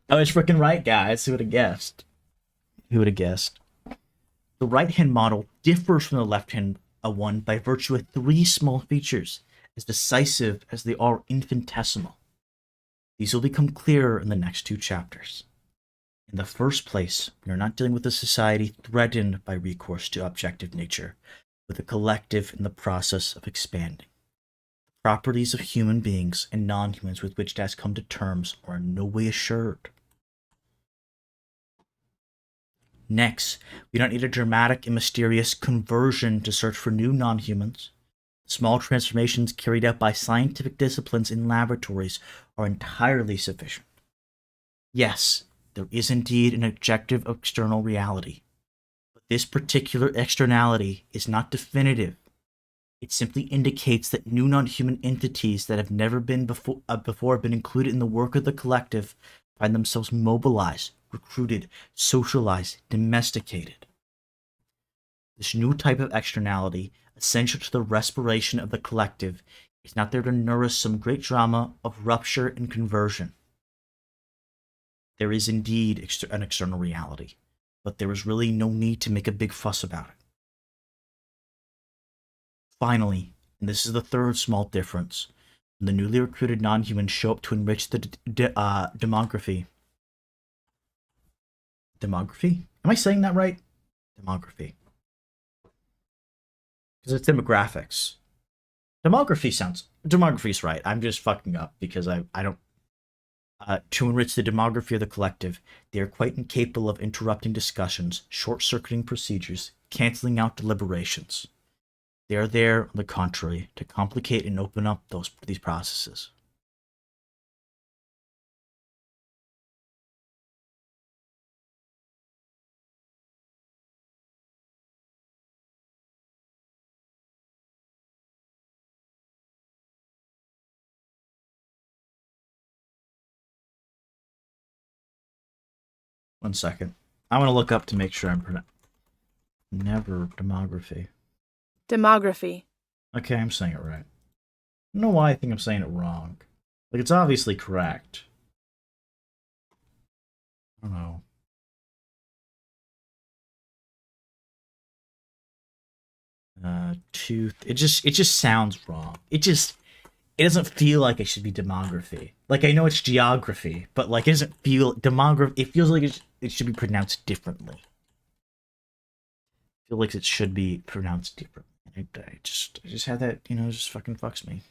I was freaking right, guys. Who would have guessed? Who would have guessed? The right-hand model differs from the left-hand one by virtue of three small features, as decisive as they are infinitesimal. These will become clearer in the next two chapters. In the first place, we are not dealing with a society threatened by recourse to objective nature, but a collective in the process of expanding. The properties of human beings and non-humans with which it has come to terms are in no way assured. Next, we don't need a dramatic and mysterious conversion to search for new non-humans. Small transformations carried out by scientific disciplines in laboratories are entirely sufficient. Yes, there is indeed an objective external reality, but this particular externality is not definitive. It simply indicates that new non-human entities that have never been before been included in the work of the collective find themselves mobilized, recruited, socialized, domesticated. This new type of externality, essential to the respiration of the collective, is not there to nourish some great drama of rupture and conversion. There is indeed an external reality, but there is really no need to make a big fuss about it. Finally, and this is the third small difference, when the newly recruited non-humans show up to enrich the demography. Demography? Am I saying that right? Demography. Because it's demographics. Demography's right. I'm just fucking up because I don't. To enrich the demography of the collective, they are quite incapable of interrupting discussions, short-circuiting procedures, canceling out deliberations. They are there, on the contrary, to complicate and open up these processes. One second. I want to look up to make sure I'm pronouncing. Never demography. Demography. Okay, I'm saying it right. I don't know why I think I'm saying it wrong. Like, it's obviously correct. I don't know. Tooth. It just sounds wrong. It doesn't feel like it should be demography. Like, I know it's geography, but like it doesn't feel demography. It feels like it should be pronounced differently. I feel like it should be pronounced differently. I just had that, it just fucking fucks me.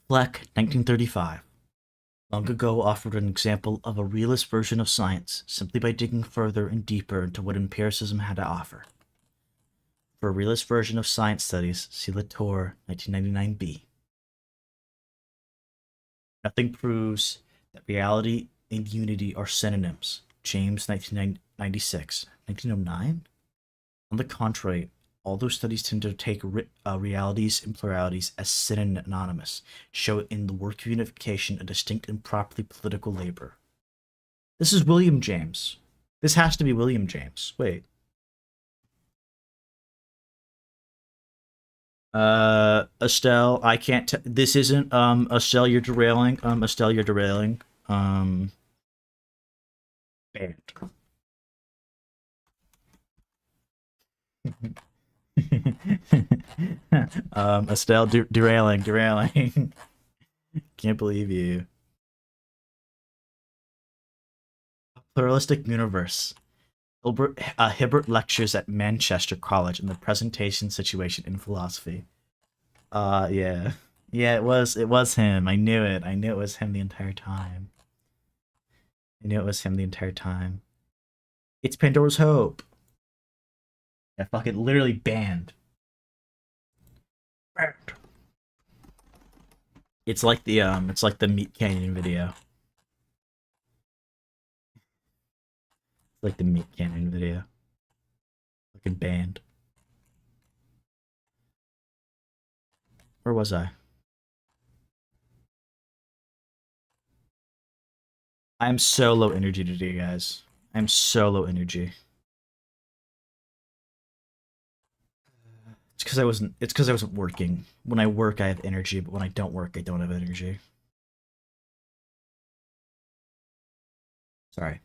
Fleck, 1935. Long ago offered an example of a realist version of science simply by digging further and deeper into what empiricism had to offer. For a realist version of science studies, see Latour, 1999b. Nothing proves that reality and unity are synonyms. James, 1996. 1909? On the contrary, all those studies tend to take realities and pluralities as synonymous, show in the work of unification a distinct and properly political labor. This is William James. This has to be William James. Wait. Estelle, I can't this isn't, Estelle, you're derailing. Estelle, you're derailing. Banned. Estelle, derailing. Can't believe you. A pluralistic universe. Hibbert lectures at Manchester College in the presentation situation in philosophy. Yeah. Yeah, it was him. I knew it. I knew it was him the entire time. It's Pandora's Hope. Yeah, fucking literally banned. it's like the Meat Canyon video. It's like the Meat Canyon video. Fucking band. Where was I? I'm so low energy today, guys. I'm so low energy. It's because I wasn't working. When I work I have energy, but when I don't work I don't have energy. Sorry.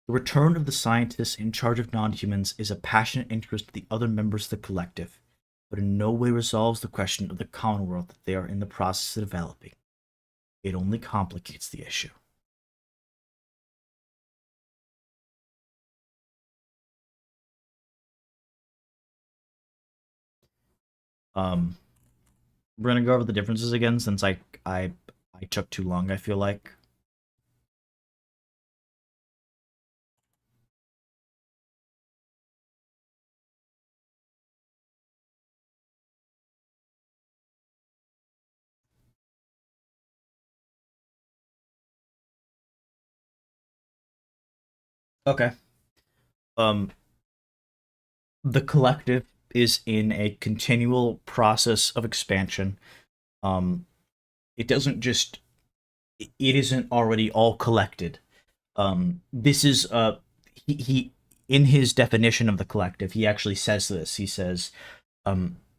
The return of the scientists in charge of non-humans is a passionate interest to the other members of the collective, but in no way resolves the question of the common world that they are in the process of developing. It only complicates the issue. Um, we're gonna go over the differences again since I took too long, I feel like. Okay. Um, the collective is in a continual process of expansion. Um, it doesn't just it isn't already all collected. This is he in his definition of the collective, he actually says this. He says,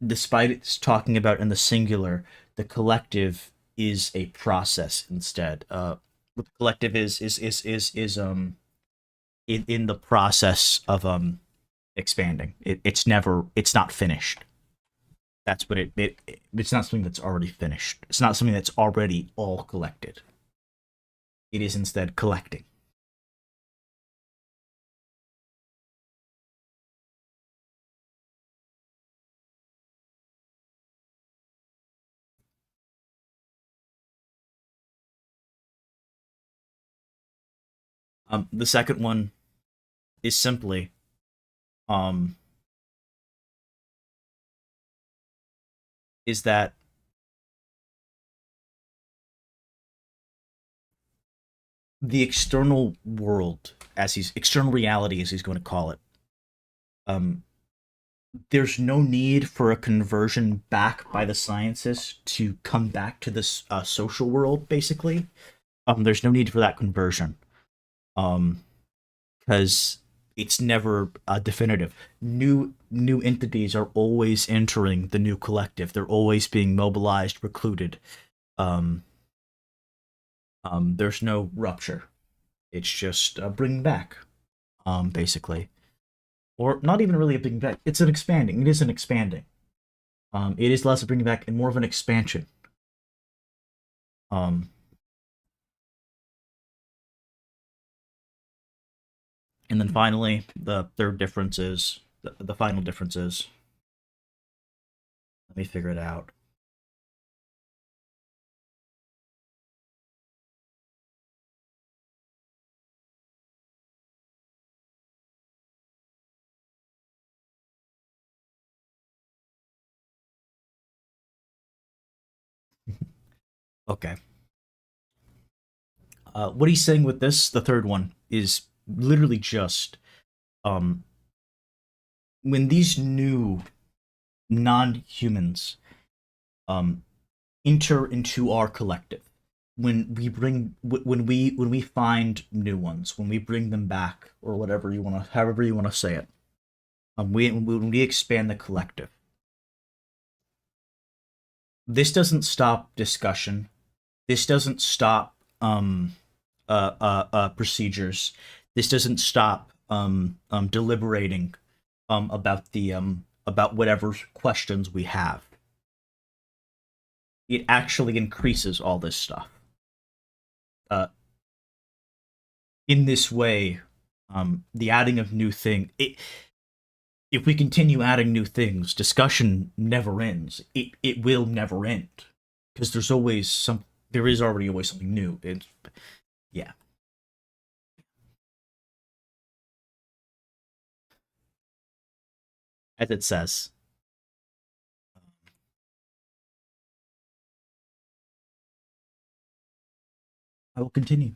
despite it's talking about in the singular, the collective is a process instead. What the collective is in the process of expanding. It's not finished. That's what it's not something that's already finished. It's not something that's already all collected. It is instead collecting. The second one is simply um is that the external world, as he's external reality, as he's going to call it, um, there's no need for a conversion back by the scientists to come back to this social world. Basically, there's no need for that conversion, because it's never definitive. New entities are always entering the new collective. They're always being mobilized, recruited. Um, there's no rupture. It's just bringing back, basically, or not even really a bringing back. It's an expanding. It is an expanding. It is less of bringing back and more of an expansion. Um, and then finally, the third difference is the final difference is. Let me figure it out. Okay. What he's saying with this, the third one, is literally just um, when these new non-humans um, enter into our collective, when we find new ones, when we bring them back, or whatever you want to, however you want to say it, when we expand the collective, this doesn't stop discussion. This doesn't stop procedures. This doesn't stop deliberating about whatever questions we have. It actually increases all this stuff. Uh, in this way, the adding of new thing. If we continue adding new things, discussion never ends. It will never end because there's always some. There is already always something new. Yeah, as it says. I will continue.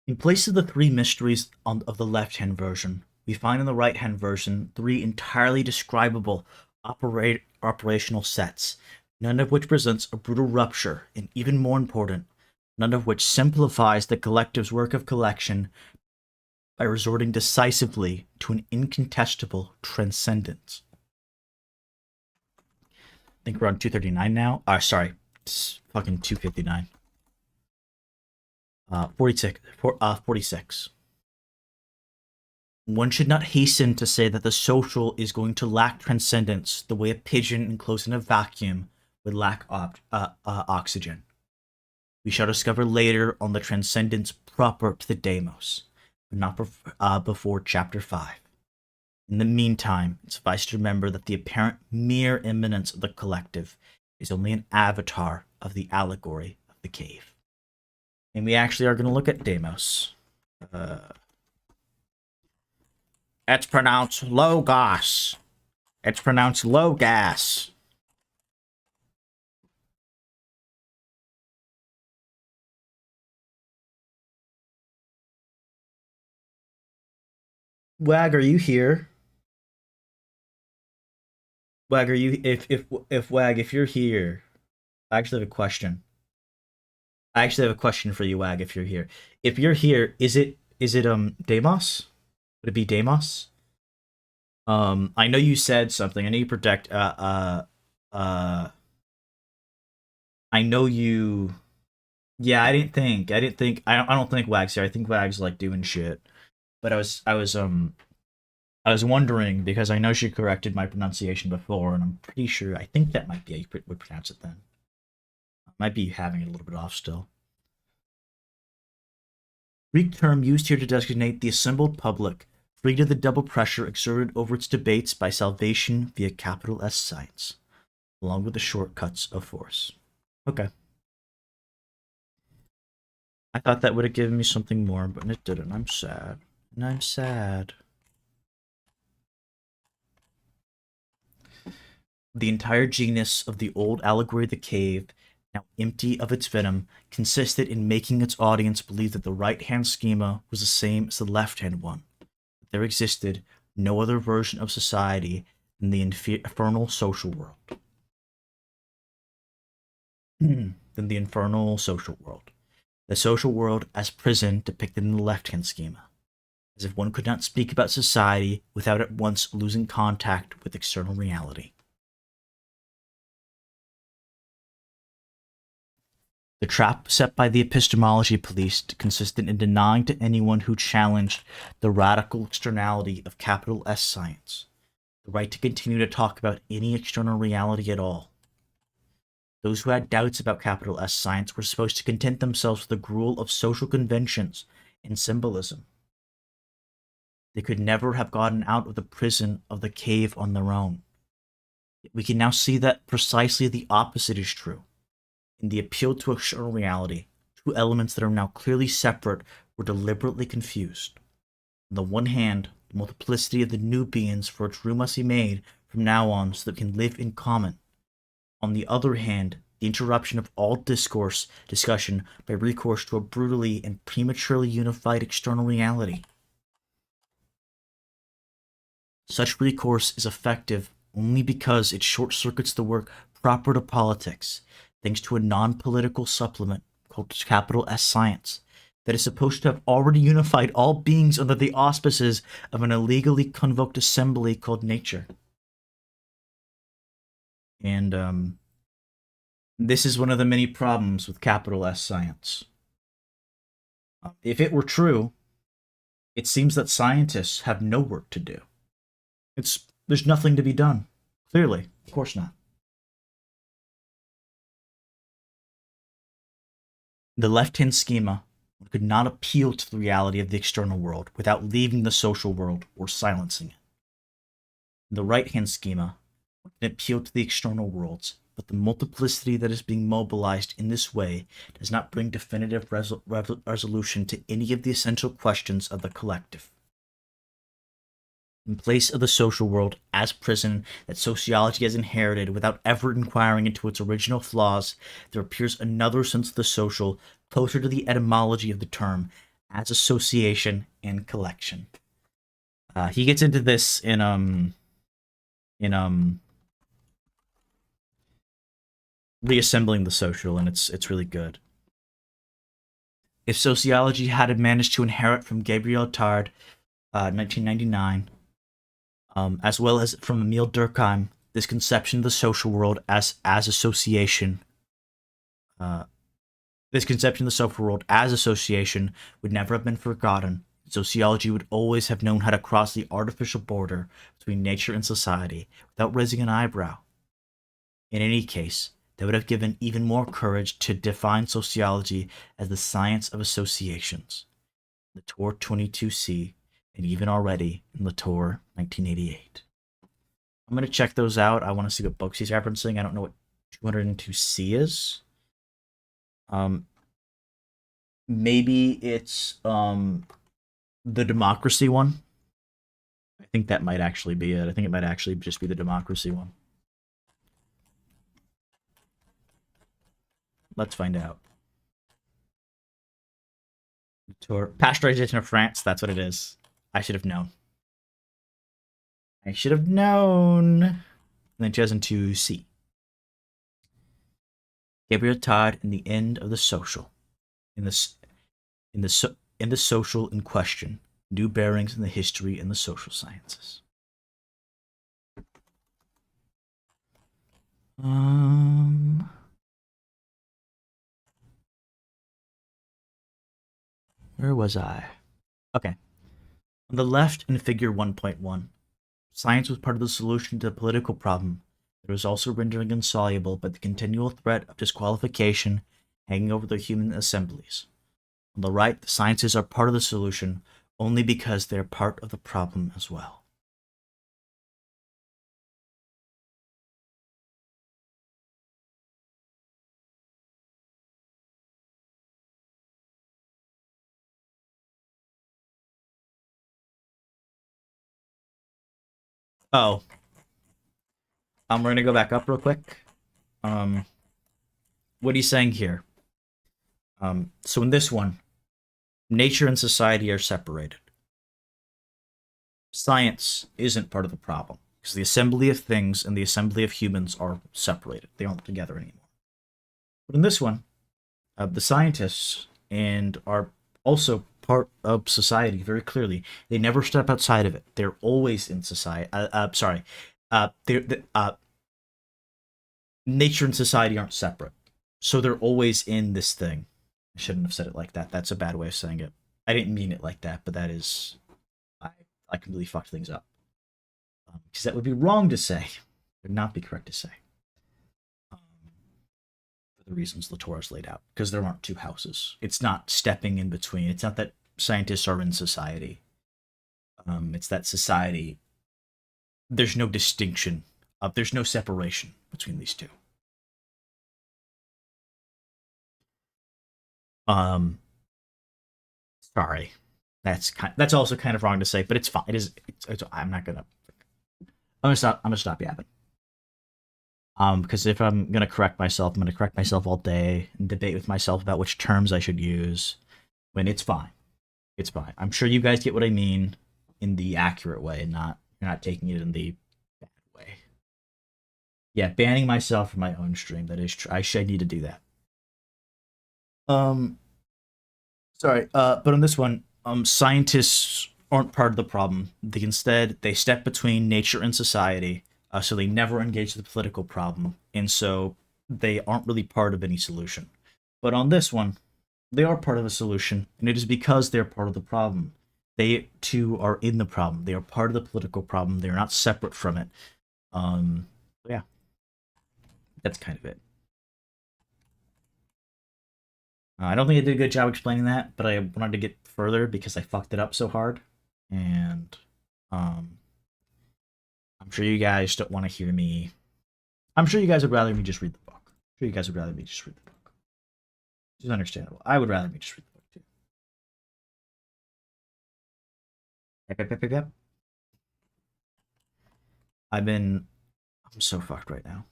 In place of the three mysteries of the left-hand version, we find in the right-hand version three entirely describable operational sets, none of which presents a brutal rupture, and even more important, none of which simplifies the collective's work of collection by resorting decisively to an incontestable transcendence. I think we're on 239 now. Sorry, it's fucking 259. 46. One should not hasten to say that the social is going to lack transcendence the way a pigeon enclosed in a vacuum would lack oxygen. We shall discover later on the transcendence proper to the demos, but not before chapter 5. In the meantime, it's suffice to remember that the apparent mere immanence of the collective is only an avatar of the allegory of the cave. And we actually are going to look at demos. It's pronounced Logos. It's pronounced Logas. Wag, are you here? Wag, are you if Wag, if you're here, I actually have a question. I actually have a question for you, Wag, if you're here. If you're here, is it Deimos? Would it be Deimos? I know you said something. I know you protect I know you. Yeah, I don't think Wag's here. I think Wag's like doing shit. But I was wondering because I know she corrected my pronunciation before, and I'm pretty sure I think that might be how you would pronounce it then. I might be having it a little bit off still. Greek term used here to designate the assembled public, freed of the double pressure exerted over its debates by salvation via capital S science, along with the shortcuts of force. Okay. I thought that would have given me something more, but it didn't. I'm sad. And I'm sad. The entire genus of the old allegory of the cave, now empty of its venom, consisted in making its audience believe that the right-hand schema was the same as the left-hand one. There existed no other version of society than the infernal social world. The social world as prison depicted in the left-hand schema, as if one could not speak about society without at once losing contact with external reality. The trap set by the epistemology police consisted in denying to anyone who challenged the radical externality of capital S science the right to continue to talk about any external reality at all. Those who had doubts about capital S science were supposed to content themselves with the gruel of social conventions and symbolism. They could never have gotten out of the prison of the cave on their own. Yet we can now see that precisely the opposite is true. In the appeal to external reality, two elements that are now clearly separate were deliberately confused. On the one hand, the multiplicity of the new beings for which room must be made from now on so that we can live in common. On the other hand, the interruption of all discussion by recourse to a brutally and prematurely unified external reality. Such recourse is effective only because it short-circuits the work proper to politics, thanks to a non-political supplement called capital S science that is supposed to have already unified all beings under the auspices of an illegally convoked assembly called nature. And this is one of the many problems with capital S science. If it were true, it seems that scientists have no work to do. There's nothing to be done. Clearly, of course not. The left-hand schema could not appeal to the reality of the external world without leaving the social world or silencing it. The right-hand schema can appeal to the external worlds, but the multiplicity that is being mobilized in this way does not bring definitive resolution to any of the essential questions of the collective. In place of the social world as prison that sociology has inherited without ever inquiring into its original flaws, there appears another sense of the social, closer to the etymology of the term, as association and collection. He gets into this in reassembling the social, and it's really good. If sociology had managed to inherit from Gabriel Tard, 1999, as well as from Emile Durkheim, this conception of the social world as association, this conception of the social world as association would never have been forgotten. Sociology would always have known how to cross the artificial border between nature and society without raising an eyebrow. In any case, that would have given even more courage to define sociology as the science of associations. Latour 22C, and even already in Latour 1988. I'm going to check those out. I want to see what books he's referencing. I don't know what 202C is. Maybe it's the democracy one. I think that might actually be it. I think it might actually just be the democracy one. Let's find out. Pasteurization of France, that's what it is. I should have known. I should have known. And then 2002C. Gabriel Todd and the End of the Social. In the social in question, new bearings in the history and the social sciences. Where was I? Okay. On the left in figure 1.1, science was part of the solution to the political problem. It was also rendering insoluble by the continual threat of disqualification hanging over the human assemblies. On the right, the sciences are part of the solution only because they are part of the problem as well. Oh. We're going to go back up real quick. What he's saying here. So in this one, nature and society are separated. Science isn't part of the problem because the assembly of things and the assembly of humans are separated. They aren't together anymore. But in this one, the scientists and are also part of society very clearly. They never step outside of it. They're always in society. Nature and society aren't separate. So they're always in this thing. I shouldn't have said it like that. That's a bad way of saying it. I didn't mean it like that, but that is... I completely fucked things up. Because that would be wrong to say. It would not be correct to say. For the reasons Latour has laid out. Because there aren't two houses. It's not stepping in between. It's not that scientists are in society. It's that society... There's no distinction. There's no separation between these two. Sorry. That's also kind of wrong to say, but it's fine. I'm gonna stop yapping. Because if I'm gonna correct myself, I'm gonna correct myself all day and debate with myself about which terms I should use. When it's fine. It's fine. I'm sure you guys get what I mean in the accurate way, and you're not taking it in the bad way. Yeah, banning myself from my own stream. That is true. I should need to do that. Sorry. But on this one, scientists aren't part of the problem. They step between nature and society, so they never engage the political problem, and so they aren't really part of any solution. But on this one, they are part of a solution, and it is because they're part of the problem. They too are in the problem. They are part of the political problem. They are not separate from it. Yeah, that's kind of it. I don't think I did a good job explaining that, but I wanted to get further because I fucked it up so hard. And I'm sure you guys don't want to hear me. I'm sure you guys would rather me just read the book. I'm sure you guys would rather me just read the book. Which is understandable. I would rather me just read the book too. Yep. I'm so fucked right now.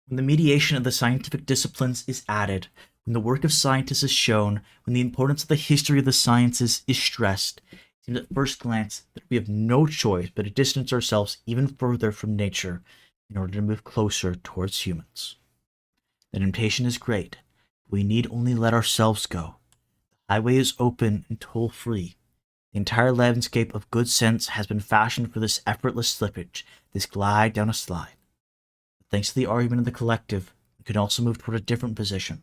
When the mediation of the scientific disciplines is added, when the work of scientists is shown, when the importance of the history of the sciences is stressed, it seems at first glance that we have no choice but to distance ourselves even further from nature in order to move closer towards humans. The temptation is great. We need only let ourselves go. The highway is open and toll-free. The entire landscape of good sense has been fashioned for this effortless slippage, this glide down a slide. But thanks to the argument of the collective, we can also move toward a different position,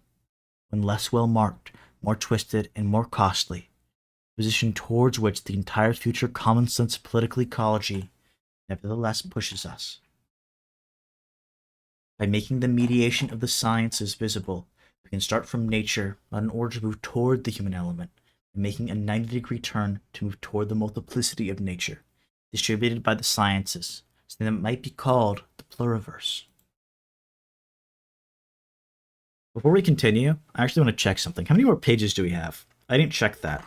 one less well marked, more twisted, and more costly, a position towards which the entire future common sense political ecology nevertheless pushes us. By making the mediation of the sciences visible, we can start from nature, not in order to move toward the human element, but making a 90-degree turn to move toward the multiplicity of nature, distributed by the sciences, something that might be called the pluriverse. Before we continue, I actually want to check something. How many more pages do we have? I didn't check that.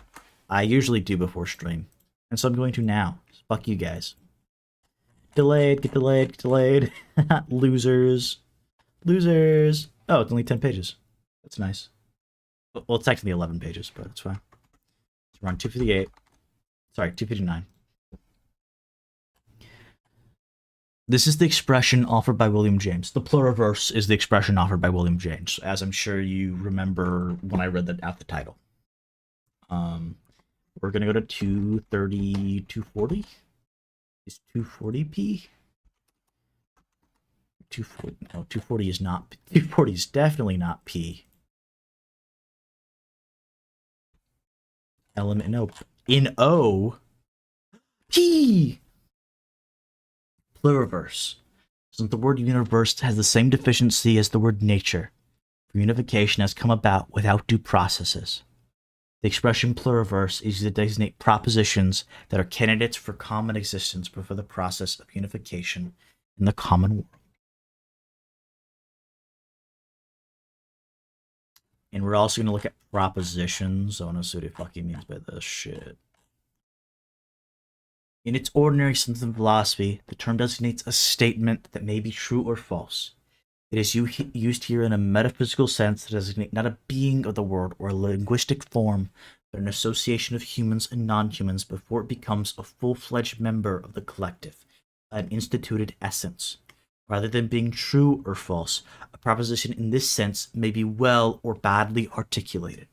I usually do before stream, and so I'm going to now. Fuck you guys. Delayed, get delayed, get delayed. Losers. Losers. Oh, it's only 10 pages. That's nice. Well, it's technically 11 pages, but it's fine. So we're on 258. Sorry, 259. This is the expression offered by William James. The pluriverse is the expression offered by William James, as I'm sure you remember when I read that at the title. We're gonna go to 230, 240. Is 240p? 240. No, 240 is not. 240 is definitely not p. Element in O. In O. P. Pluriverse. Since the word universe has the same deficiency as the word nature, for unification has come about without due processes. The expression pluriverse is used to designate propositions that are candidates for common existence before the process of unification in the common world. And we're also going to look at propositions. I want to see what it fucking means by this shit. In its ordinary sense in philosophy, the term designates a statement that may be true or false. It is used here in a metaphysical sense to designate not a being of the world or a linguistic form, but an association of humans and non-humans before it becomes a full-fledged member of the collective, an instituted essence. Rather than being true or false, a proposition in this sense may be well or badly articulated.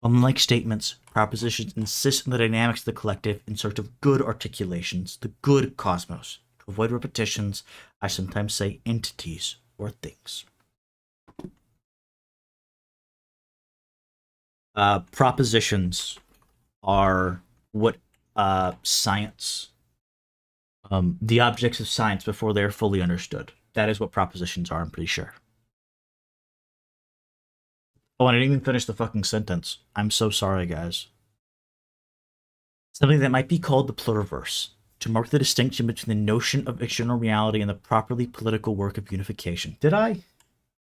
Unlike statements, propositions insist on the dynamics of the collective in search of good articulations, the good cosmos. To avoid repetitions, I sometimes say entities or things. Propositions are what science, the objects of science before they're fully understood. That is what propositions are, I'm pretty sure. Oh, and I didn't even finish the fucking sentence. I'm so sorry, guys. Something that might be called the pluriverse, to mark the distinction between the notion of external reality and the properly political work of unification. Did I?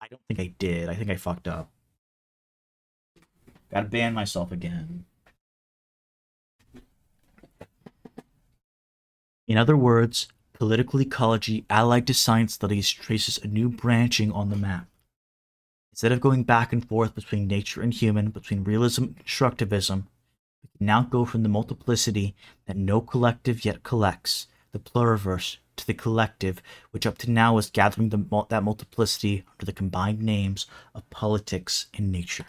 I don't think I did. I think I fucked up. Gotta ban myself again. In other words, political ecology allied to science studies traces a new branching on the map. Instead of going back and forth between nature and human, between realism and constructivism, we can now go from the multiplicity that no collective yet collects, the pluriverse, to the collective, which up to now was gathering that multiplicity under the combined names of politics and nature.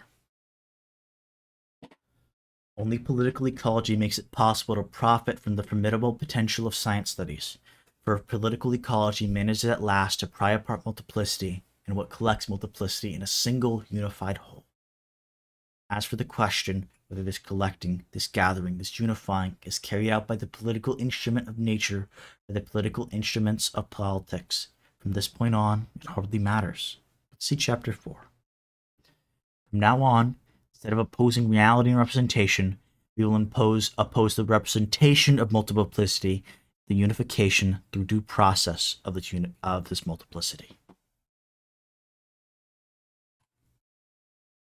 Only political ecology makes it possible to profit from the formidable potential of science studies, for if political ecology manages at last to pry apart multiplicity and what collects multiplicity in a single unified whole. As for the question whether this collecting, this gathering, this unifying is carried out by the political instrument of nature or the political instruments of politics, from this point on, it hardly matters. Let's see chapter 4. From now on, instead of opposing reality and representation, we will oppose the representation of multiplicity, the unification through due process of this multiplicity.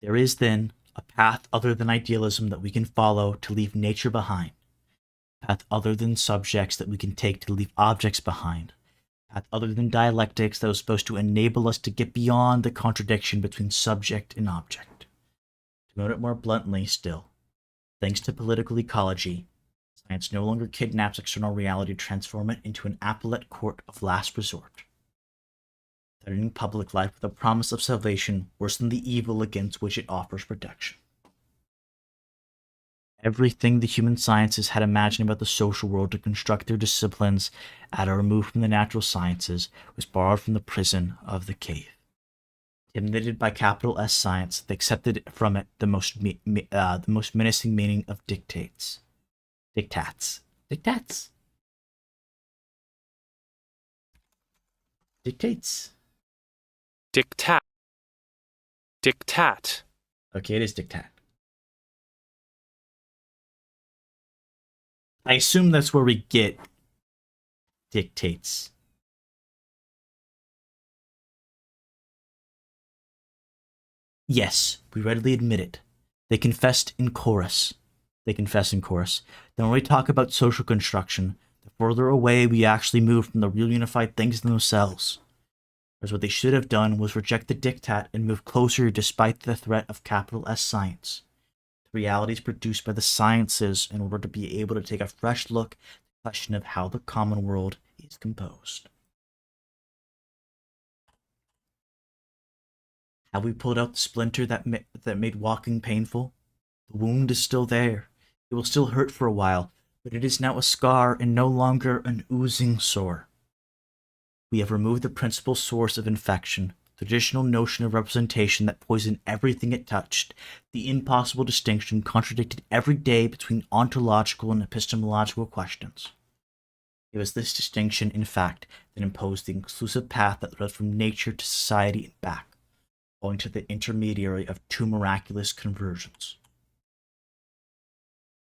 There is, then, a path other than idealism that we can follow to leave nature behind. path other than subjects that we can take to leave objects behind, a path other than dialectics that was supposed to enable us to get beyond the contradiction between subject and object. To note it more bluntly still, thanks to political ecology, science no longer kidnaps external reality to transform it into an appellate court of last resort, threatening public life with a promise of salvation worse than the evil against which it offers protection. Everything the human sciences had imagined about the social world to construct their disciplines at or removed from the natural sciences was borrowed from the prison of the cave. Intimidated by capital S science, they accepted from it the most menacing meaning of dictates. Dictats. Dictates. Dictates. Dictat. Dictat. Okay, it is dictat. I assume that's where we get dictates. Yes, we readily admit it. They confess in chorus. Then when we talk about social construction, the further away we actually move from the real unified things themselves. Whereas what they should have done was reject the diktat and move closer despite the threat of capital S science. The realities produced by the sciences in order to be able to take a fresh look at the question of how the common world is composed. Have we pulled out the splinter that made walking painful? The wound is still there. It will still hurt for a while, but it is now a scar and no longer an oozing sore. We have removed the principal source of infection, the traditional notion of representation that poisoned everything it touched, the impossible distinction contradicted every day between ontological and epistemological questions. It was this distinction, in fact, that imposed the exclusive path that led from nature to society and back, owing to the intermediary of two miraculous conversions.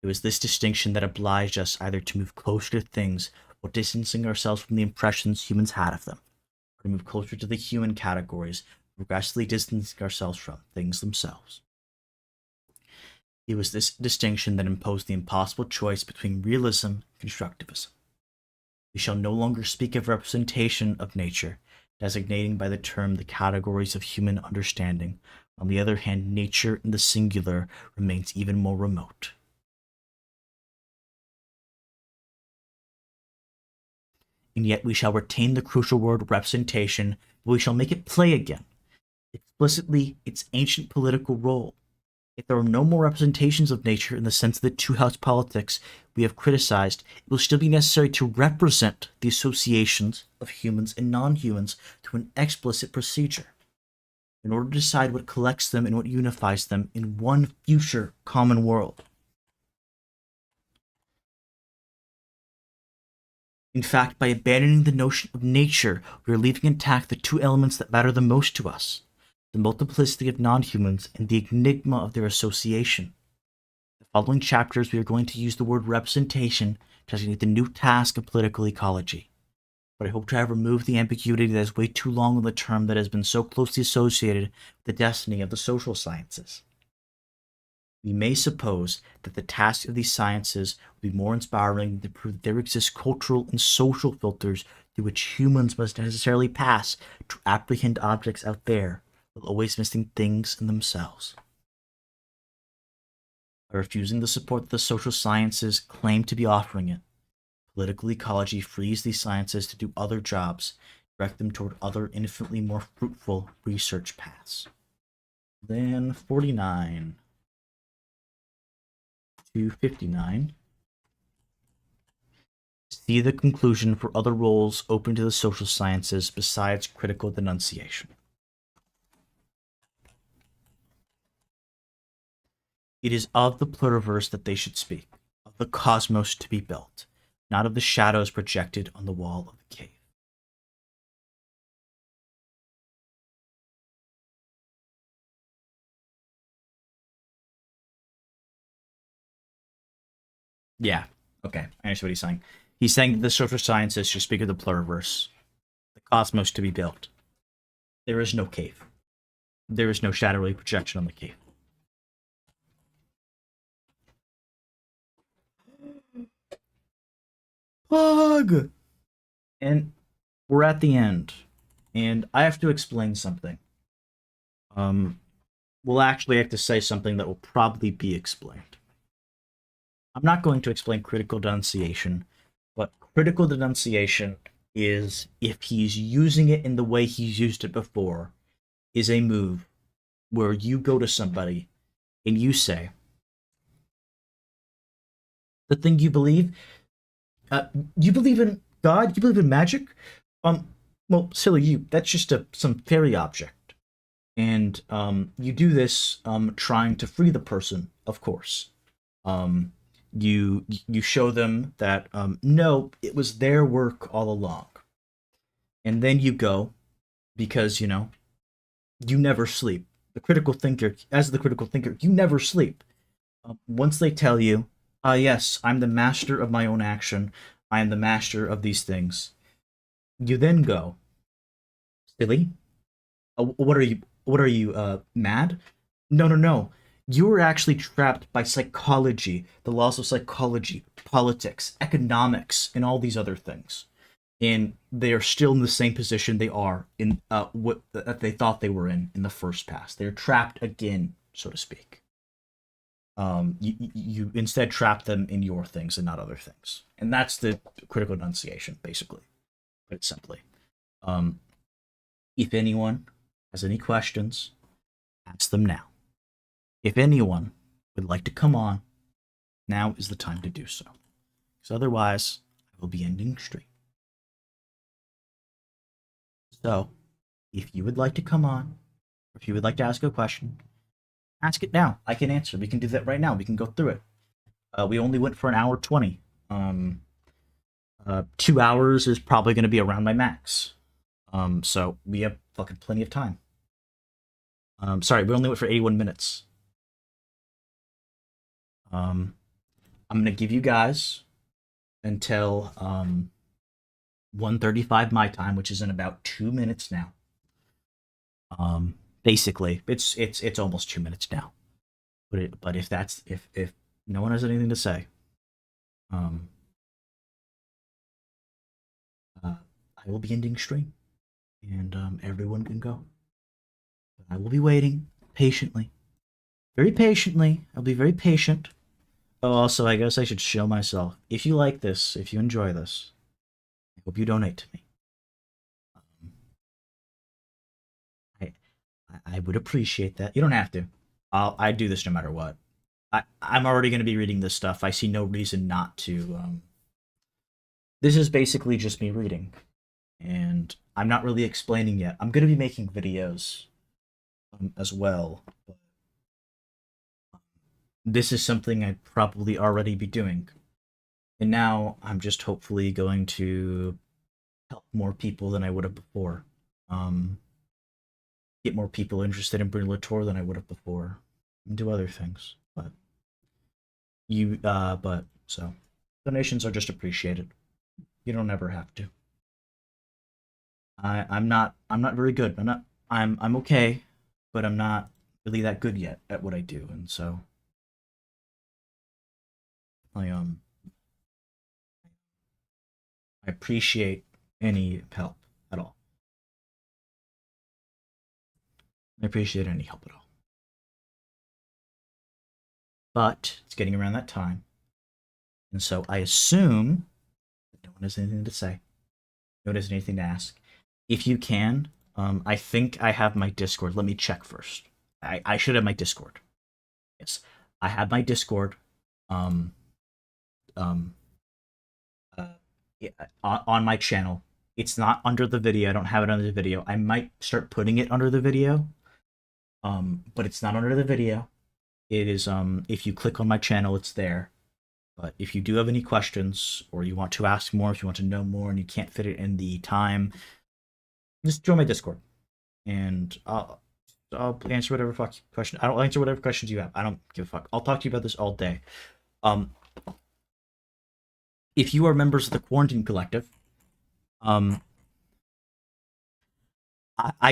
It was this distinction that obliged us either to move closer to things while distancing ourselves from the impressions humans had of them, or to move closer to the human categories, progressively distancing ourselves from things themselves. It was this distinction that imposed the impossible choice between realism and constructivism. We shall no longer speak of representation of nature, designating by the term the categories of human understanding. On the other hand, nature in the singular remains even more remote. And yet we shall retain the crucial word representation, but we shall make it play again, explicitly its ancient political role. If there are no more representations of nature in the sense of the two-house politics we have criticized, it will still be necessary to represent the associations of humans and non-humans through an explicit procedure, in order to decide what collects them and what unifies them in one future common world. In fact, by abandoning the notion of nature, we are leaving intact the two elements that matter the most to us, the multiplicity of non-humans and the enigma of their association. In the following chapters, we are going to use the word representation to designate the new task of political ecology. But I hope to have removed the ambiguity that is way too long on the term that has been so closely associated with the destiny of the social sciences. We may suppose that the task of these sciences will be more inspiring than to prove that there exist cultural and social filters through which humans must necessarily pass to apprehend objects out there, while always missing things in themselves. By refusing the support that the social sciences claim to be offering it, political ecology frees these sciences to do other jobs, direct them toward other infinitely more fruitful research paths. Then 49 to 59. See the conclusion for other roles open to the social sciences besides critical denunciation. It is of the pluriverse that they should speak, of the cosmos to be built, not of the shadows projected on the wall of the cave. Yeah, okay, I understand what he's saying. He's saying that the social sciences should speak of the pluriverse, the cosmos to be built. There is no cave. There is no shadowy projection on the cave. hug. And we're at the end, and I have to explain something. We'll actually have to say something that will probably be explained. I'm not going to explain critical denunciation, but critical denunciation is, if he's using it in the way he's used it before, is a move where you go to somebody and you say, the thing you believe, you believe in God, you believe in magic? Well, silly you, that's just some fairy object. And you do this trying to free the person, of course. You show them that no, it was their work all along. And then you go, because you never sleep. The critical thinker, as the critical thinker, you never sleep. Once they tell you, yes, I'm the master of my own action, I am the master of these things, you then go, silly, what are you? What are you, mad? No, no, no. You were actually trapped by psychology, the laws of psychology, politics, economics, and all these other things. And they are still in the same position they are in what that they thought they were in the first pass. They're trapped again, so to speak. You instead trap them in your things and not other things, and that's the critical enunciation, basically. Put it simply. Um, if anyone has any questions, ask them now. If anyone would like to come on, now is the time to do so. Because otherwise, I will be ending stream. So, if you would like to come on, or if you would like to ask a question, ask it now. I can answer. We can do that right now. We can go through it. We only went for an hour 20. 2 hours is probably going to be around my max. So we have fucking plenty of time. Sorry, we only went for 81 minutes. I'm gonna give you guys until 1:35 my time, which is in about 2 minutes now. Basically, it's almost 2 minutes now. But if no one has anything to say, I will be ending stream, and everyone can go. I will be waiting patiently, very patiently. I'll be very patient. Oh, also, I guess I should show myself. If you like this, if you enjoy this, I hope you donate to me. I would appreciate that. You don't have to. I do this no matter what. I'm already going to be reading this stuff. I see no reason not to. This is basically just me reading, and I'm not really explaining yet. I'm going to be making videos as well. But this is something I'd probably already be doing. And now I'm just hopefully going to help more people than I would have before. Get more people interested in Bruno Latour than I would have before. And do other things. So donations are just appreciated. You don't ever have to. I'm not very good. I'm okay, but I'm not really that good yet at what I do, and so I appreciate any help at all. I appreciate any help at all. But it's getting around that time, and so I assume that no one has anything to say. No one has anything to ask. If you can, I think I have my Discord. Let me check first. I should have my Discord. Yes, I have my Discord. Yeah, on my channel. It's not under the video. I don't have it under the video. I might start putting it under the video. But it's not under the video. It is if you click on my channel, it's there. But if you do have any questions, or you want to ask more, if you want to know more and you can't fit it in the time, just join my Discord, and I'll answer whatever fuck question. I'll answer whatever questions you have. I don't give a fuck. I'll talk to you about this all day. If you are members of the Quarantine Collective, I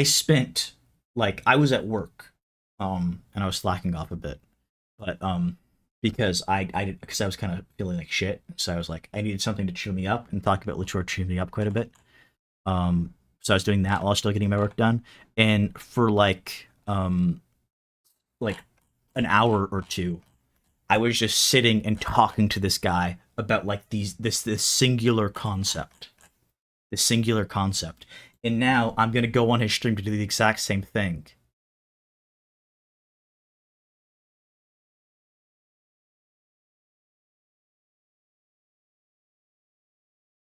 spent, like, I was at work, and I was slacking off a bit, but because I was kind of feeling like shit. So I was like, I needed something to cheer me up, and talking about Latour cheered me up quite a bit. So I was doing that while still getting my work done, and for like an hour or two, I was just sitting and talking to this guy about like this singular concept, and now I'm gonna go on his stream to do the exact same thing.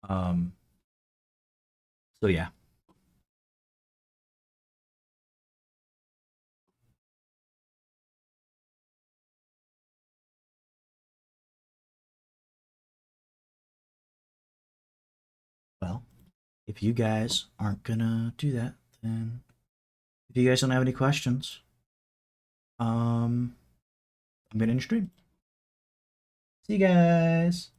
Um, so yeah. Well, if you guys aren't gonna do that, then if you guys don't have any questions, I'm gonna end stream. See you guys.